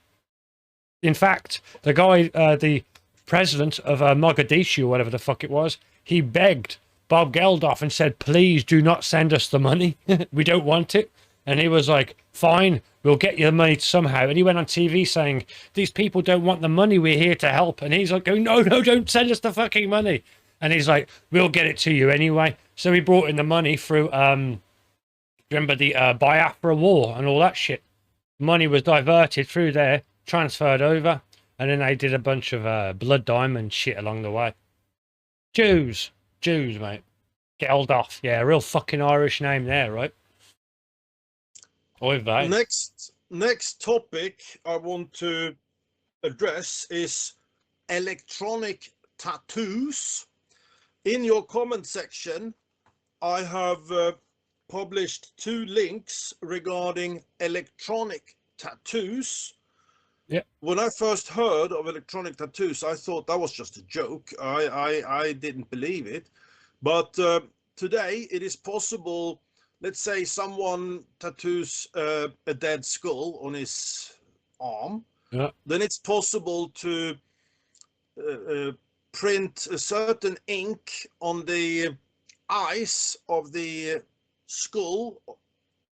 In fact, the guy, the president of Mogadishu, whatever the fuck it was, he begged Bob Geldof and said, please do not send us the money. We don't want it. And he was like, fine, we'll get you the money somehow. And he went on TV saying, these people don't want the money, we're here to help. And he's like, going, no, don't send us the fucking money. And he's like, we'll get it to you anyway. So he brought in the money through, remember the Biafra War and all that shit. Money was diverted through there, transferred over, and then they did a bunch of blood diamond shit along the way. Jews, mate. Geldof, yeah, real fucking Irish name there, right? Oy vey. Next topic I want to address is electronic tattoos. In your comment section, I have published 2 links regarding electronic tattoos. Yeah. When I first heard of electronic tattoos, I thought that was just a joke. I didn't believe it. But today it is possible. Let's say someone tattoos a dead skull on his arm. Yeah. Then it's possible to print a certain ink on the eyes of the skull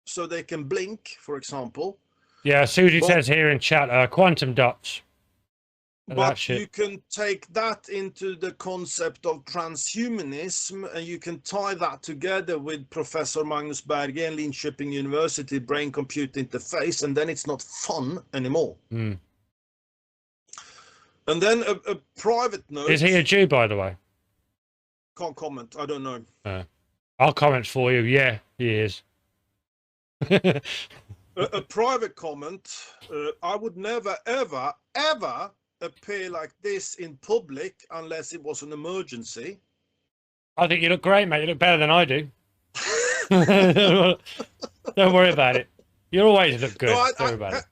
so they can blink, for example. Yeah, Susie says here in chat, quantum dots. But you can take that into the concept of transhumanism, and you can tie that together with Professor Magnus Berggren, Linköping University brain-computer interface, and then it's not fun anymore. Mm. And then a private note. Is he a Jew, by the way? Can't comment. I don't know. I'll comment for you. Yeah, he is. A private comment. I would never, ever, ever appear like this in public unless it was an emergency. I think you look great, mate. You look better than I do. Don't worry about it. You always look good. Don't worry about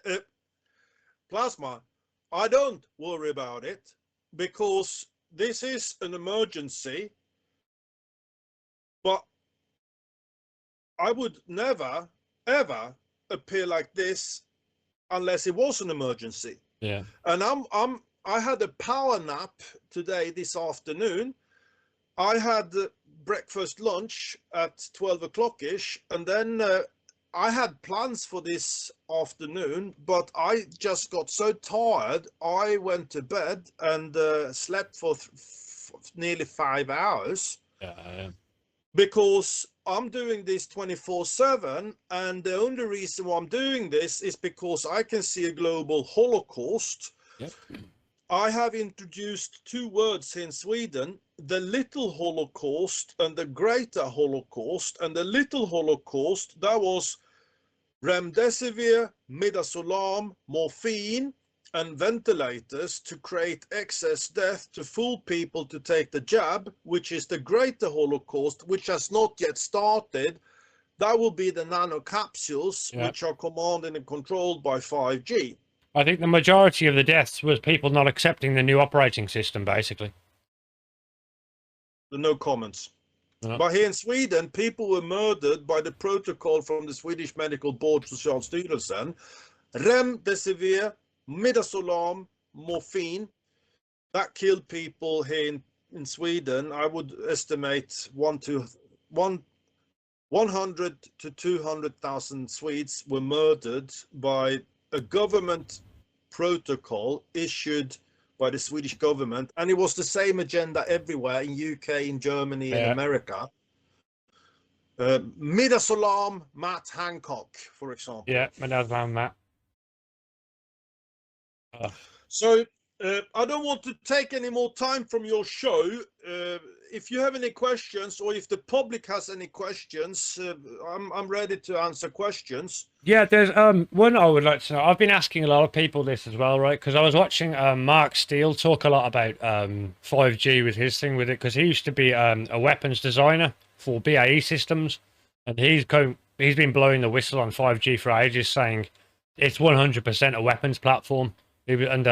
it. Plazma, I don't worry about it because this is an emergency, but I would never, ever appear like this unless it was an emergency. Yeah. And I had a power nap today, this afternoon. I had breakfast, lunch at 12 o'clock-ish, and then I had plans for this afternoon, but I just got so tired, I went to bed and slept for nearly 5 hours. Yeah. Because I'm doing this 24/7, and the only reason why I'm doing this is because I can see a global Holocaust. Yep. I have introduced 2 words in Sweden, the little Holocaust and the greater Holocaust. And the little Holocaust, that was remdesivir, midazolam, morphine, and ventilators to create excess death to fool people to take the jab, which is the greater Holocaust, which has not yet started. That will be the nanocapsules, which are commanded and controlled by 5G. I think the majority of the deaths was people not accepting the new operating system, basically. No comments. But here in Sweden, people were murdered by the protocol from the Swedish Medical Board, Socialstyrelsen. Remdesivir, midazolam, morphine, that killed people here in Sweden. I would estimate 100 to 200,000 Swedes were murdered by a government protocol issued by the Swedish government, and it was the same agenda everywhere in UK, in Germany, in America. Midazolam, Matt Hancock, for example. Yeah, midazolam, Matt. So I don't want to take any more time from your show. If you have any questions, or if the public has any questions, I'm ready to answer questions. Yeah, there's one I would like to know. I've been asking a lot of people this as well, right? Because I was watching Mark Steele talk a lot about 5G with his thing with it, because he used to be a weapons designer for BAE Systems, and he's been blowing the whistle on 5G for ages, saying it's 100% a weapons platform. And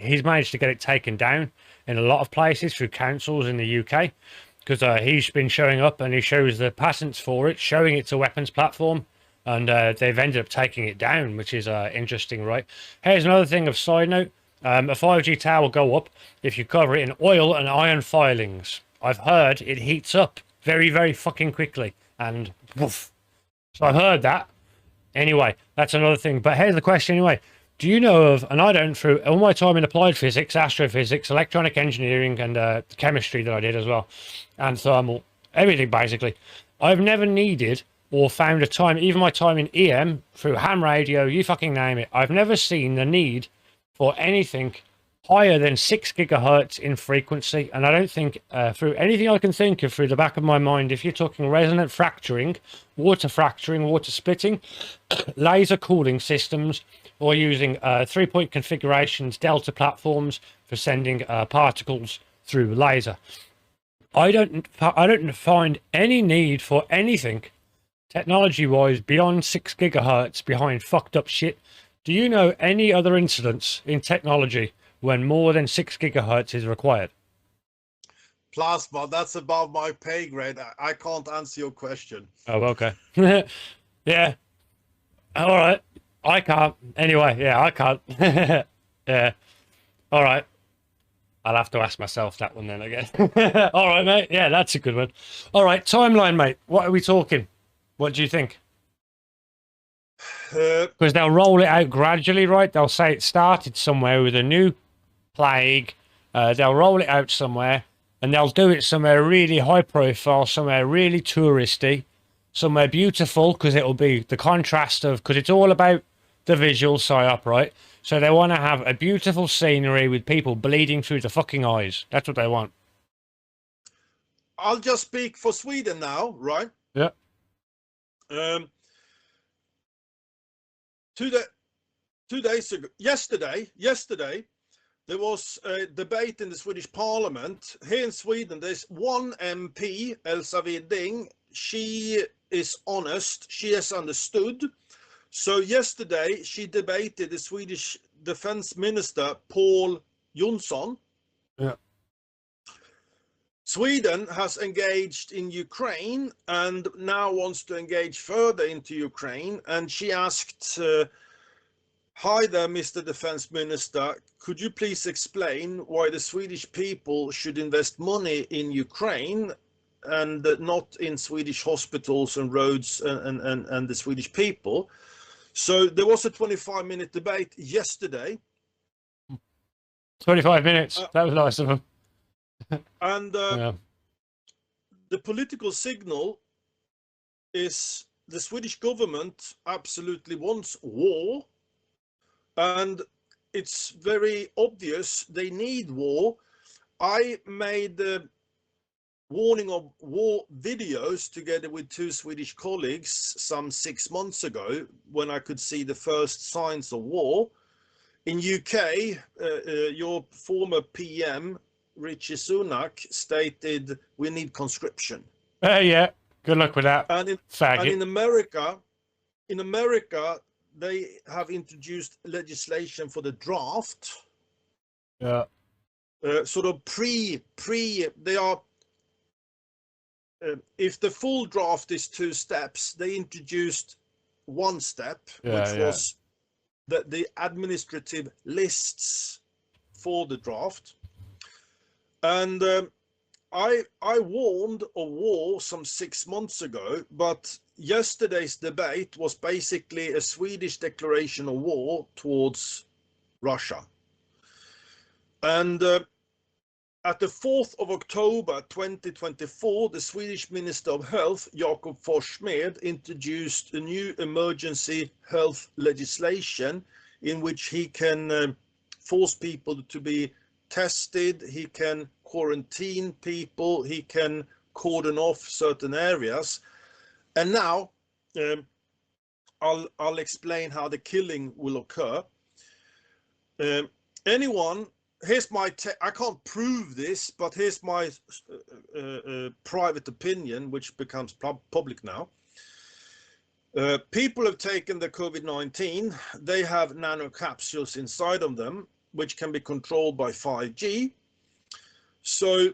he's managed to get it taken down in a lot of places through councils in the UK, because he's been showing up and he shows the patents for it, showing it's a weapons platform, and they've ended up taking it down, which is interesting, right? Here's another thing of side note. A 5G tower will go up if you cover it in oil and iron filings. I've heard it heats up very, very fucking quickly, and woof. So I heard that, Anyway, that's another thing. But here's the question anyway. Do you know of, and I don't, through all my time in applied physics, astrophysics, electronic engineering, and chemistry that I did as well, and thermal, everything basically, I've never needed or found a time, even my time in EM, through ham radio, you fucking name it, I've never seen the need for anything higher than 6 gigahertz in frequency. And I don't think, through anything I can think of through the back of my mind, if you're talking resonant fracturing, water splitting, laser cooling systems, or using 3-point configurations, delta platforms for sending particles through laser, I don't find any need for anything technology-wise beyond 6 gigahertz behind fucked up shit. Do you know any other incidents in technology when more than 6 gigahertz is required? Plasma, that's above my pay grade. I can't answer your question. Oh, okay. Yeah. All right. I can't. Anyway, yeah, I can't. Yeah. All right. I'll have to ask myself that one then, I guess. All right, mate. Yeah, that's a good one. All right, timeline, mate. What are we talking? What do you think? Because they'll roll it out gradually, right? They'll say it started somewhere with a new plague. They'll roll it out somewhere, and they'll do it somewhere really high profile, somewhere really touristy, somewhere beautiful, because it'll be the contrast of, because it's all about the visual psyop, right? So they want to have a beautiful scenery with people bleeding through the fucking eyes. That's what they want. I'll just speak for Sweden now, right? Yeah. 2 days ago, yesterday, there was a debate in the Swedish Parliament. Here in Sweden, there's one MP, Elsa Widding. She is honest. She has understood. So yesterday, she debated the Swedish Defense Minister, Paul Jonsson. Yeah. Sweden has engaged in Ukraine and now wants to engage further into Ukraine. And she asked, hi there, Mr. Defense Minister, could you please explain why the Swedish people should invest money in Ukraine and not in Swedish hospitals and roads and the Swedish people? So there was a 25-minute debate yesterday. 25 minutes. That was nice of them. And Yeah. the political signal is the Swedish government absolutely wants war. And it's very obvious they need war. I made warning of war videos together with 2 Swedish colleagues some 6 months ago when I could see the first signs of war. In UK, your former PM, Richie Sunak, stated we need conscription. Yeah, good luck with that. And in America, they have introduced legislation for the draft. Yeah. Sort of they are, if the full draft is 2 steps, they introduced 1 step, which was the administrative lists for the draft. And I warned of war some 6 months ago, but yesterday's debate was basically a Swedish declaration of war towards Russia. And at the 4th of October 2024, the Swedish Minister of Health, Jakob Forssmed, introduced a new emergency health legislation in which he can force people to be tested, he can quarantine people, he can cordon off certain areas. And now I'll explain how the killing will occur. Here's my I can't prove this, but here's my private opinion, which becomes public now. People have taken the COVID-19. They have nanocapsules inside of them, which can be controlled by 5G. So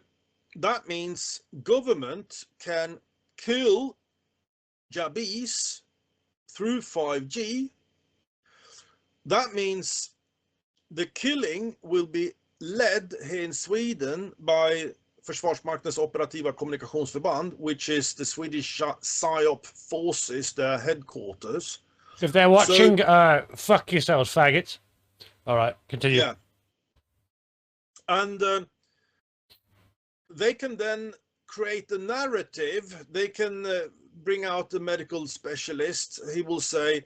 that means government can kill Jabis through 5G. That means the killing will be led here in Sweden by Försvarsmaktens operativa kommunikationsförband, which is the Swedish PSYOP forces, their headquarters. If they're watching, fuck yourselves, faggots. All right, continue. Yeah. And they can then create a narrative. They can bring out a medical specialist. He will say,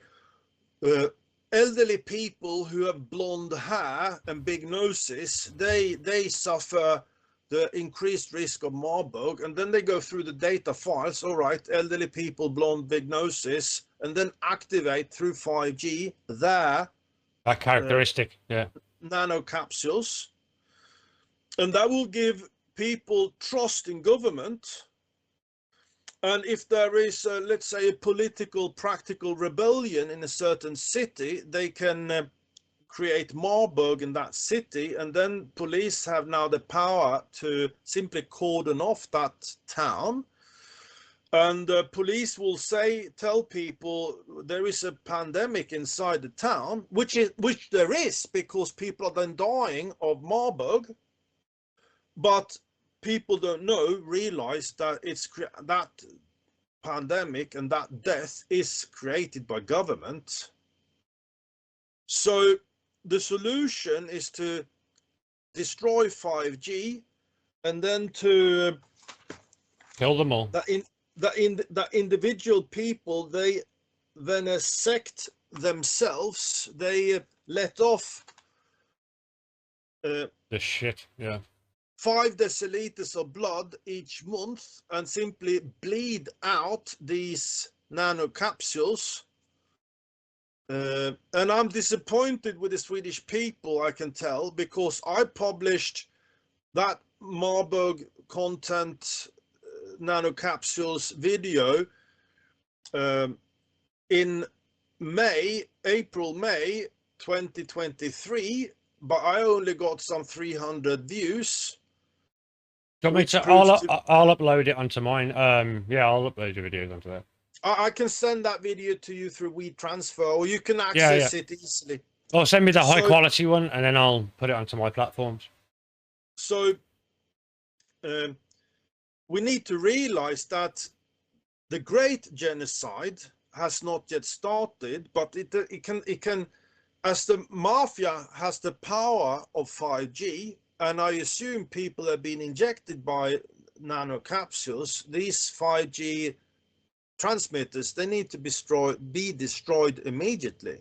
elderly people who have blonde hair and big noses, they suffer the increased risk of Marburg. And then they go through the data files. All right, elderly people, blonde, big noses, and then activate through 5G their that characteristic, nanocapsules. And that will give people trust in government. And if there is, let's say, a political, practical rebellion in a certain city, they can create Marburg in that city. And then police have now the power to simply cordon off that town. And police will tell people there is a pandemic inside the town, which there is, because people are then dying of Marburg. But people don't realize that that pandemic and that death is created by government. So the solution is to destroy 5G and then to kill them all. The individual people, they then sect themselves. They let off the shit, 5 deciliters of blood each month and simply bleed out these nanocapsules. And I'm disappointed with the Swedish people, I can tell, because I published that Marburg content nanocapsules video in April, May 2023, but I only got some 300 views. Do you want me to? I'll upload it onto mine. Yeah, I'll upload your videos onto there. I can send that video to you through WeTransfer, or you can access it easily. Or send me the high quality one, and then I'll put it onto my platforms. So we need to realize that the great genocide has not yet started, but it can, as the mafia has the power of 5G, and I assume people have been injected by nanocapsules, these 5G transmitters, they need to be destroyed immediately.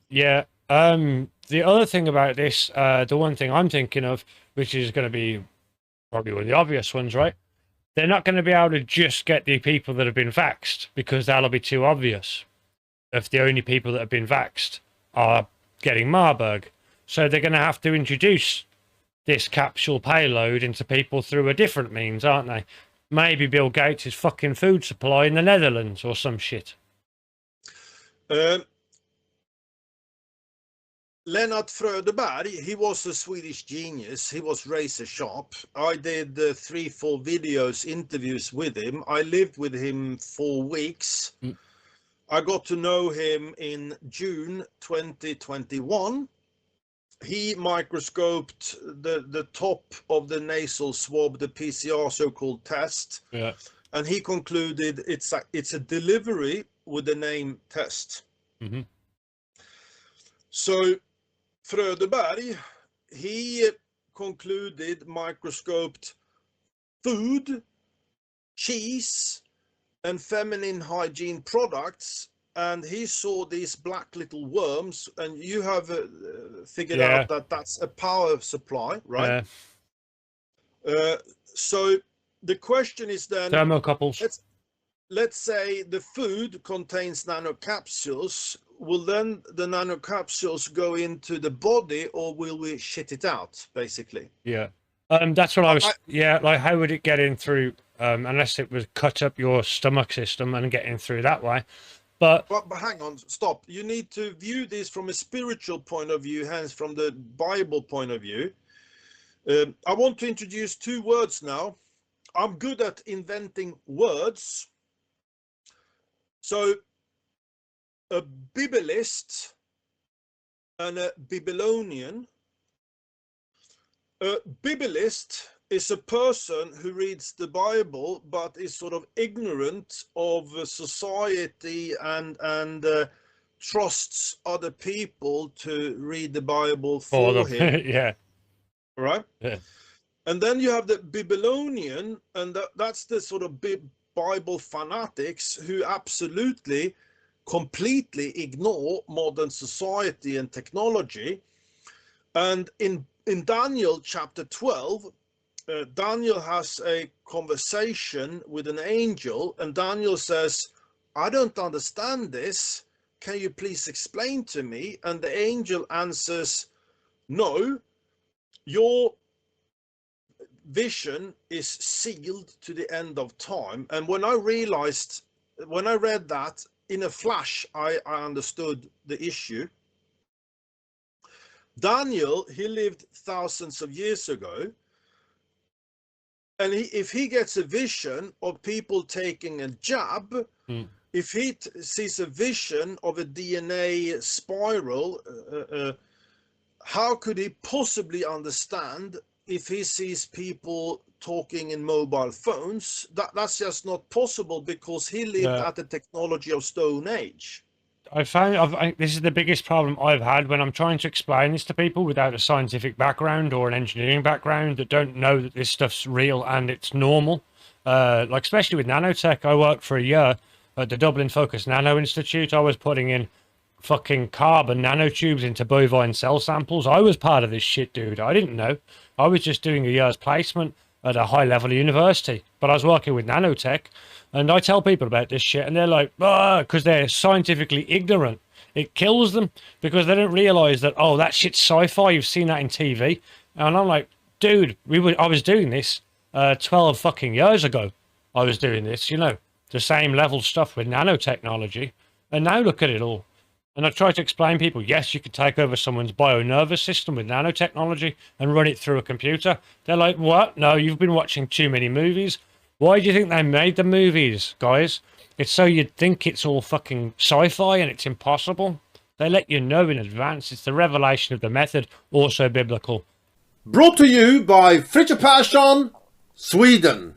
Yeah. The other thing about this, the one thing I'm thinking of, which is going to be probably one of the obvious ones, right? They're not going to be able to just get the people that have been vaxxed, because that'll be too obvious if the only people that have been vaxxed are getting Marburg. So they're going to have to introduce this capsule payload into people through a different means, aren't they? Maybe Bill Gates' fucking food supply in the Netherlands or some shit. Lennart Fröderberg, he was a Swedish genius. He was razor sharp. I did 3-4 videos, interviews with him. I lived with him 4 weeks. I got to know him in June 2021. He microscoped the top of the nasal swab, the PCR so-called test. Yeah. And he concluded it's a delivery with the name test. Mm-hmm. So Fröderberg, he concluded, microscoped food, cheese, and feminine hygiene products, and he saw these black little worms, and you have figured out that that's a power supply, right? So the question is then, thermocouples. Let's say the food contains nanocapsules. Will then the nanocapsules go into the body, or will we shit it out, basically? Yeah. That's what I was. Like, how would it get in through? Unless it was cut up your stomach system and get in through that way. But hang on, stop. You need to view this from a spiritual point of view, hence from the Bible point of view. I want to introduce 2 words now. I'm good at inventing words. So a Bibelist and a Babylonian. A Bibelist is a person who reads the Bible but is sort of ignorant of society and trusts other people to read the Bible for him. Yeah. Right? Yeah. And then you have the Babylonian, and that's the sort of Bible fanatics who absolutely, completely ignore modern society and technology. And in Daniel chapter 12, Daniel has a conversation with an angel, and Daniel says, I don't understand this. Can you please explain to me? And the angel answers, no, your vision is sealed to the end of time. And when I read that in a flash, I understood the issue. Daniel, he lived thousands of years ago. And if he gets a vision of people taking a jab, if he sees a vision of a DNA spiral, how could he possibly understand if he sees people talking in mobile phones? That's just not possible, because he lived at the technology of Stone Age. This is the biggest problem I've had when I'm trying to explain this to people without a scientific background or an engineering background that don't know that this stuff's real and it's normal. Like especially with nanotech, I worked for a year at the Dublin Focus Nano Institute. I was putting in fucking carbon nanotubes into bovine cell samples. I was part of this shit, dude. I didn't know. I was just doing a year's placement at a high-level university, but I was working with nanotech, and I tell people about this shit, and they're like, because they're scientifically ignorant. It kills them, because they don't realize that, oh, that shit's sci-fi, you've seen that in TV. And I'm like, dude, I was doing this 12 fucking years ago. I was doing this, you know, the same level stuff with nanotechnology, and now look at it all. And I try to explain to people, yes, you can take over someone's bio-nervous system with nanotechnology and run it through a computer. They're like, what? No, you've been watching too many movies. Why do you think they made the movies, guys? It's so you'd think it's all fucking sci-fi and it's impossible. They let you know in advance. It's the revelation of the method, also biblical. Brought to you by Fritjof, Sweden.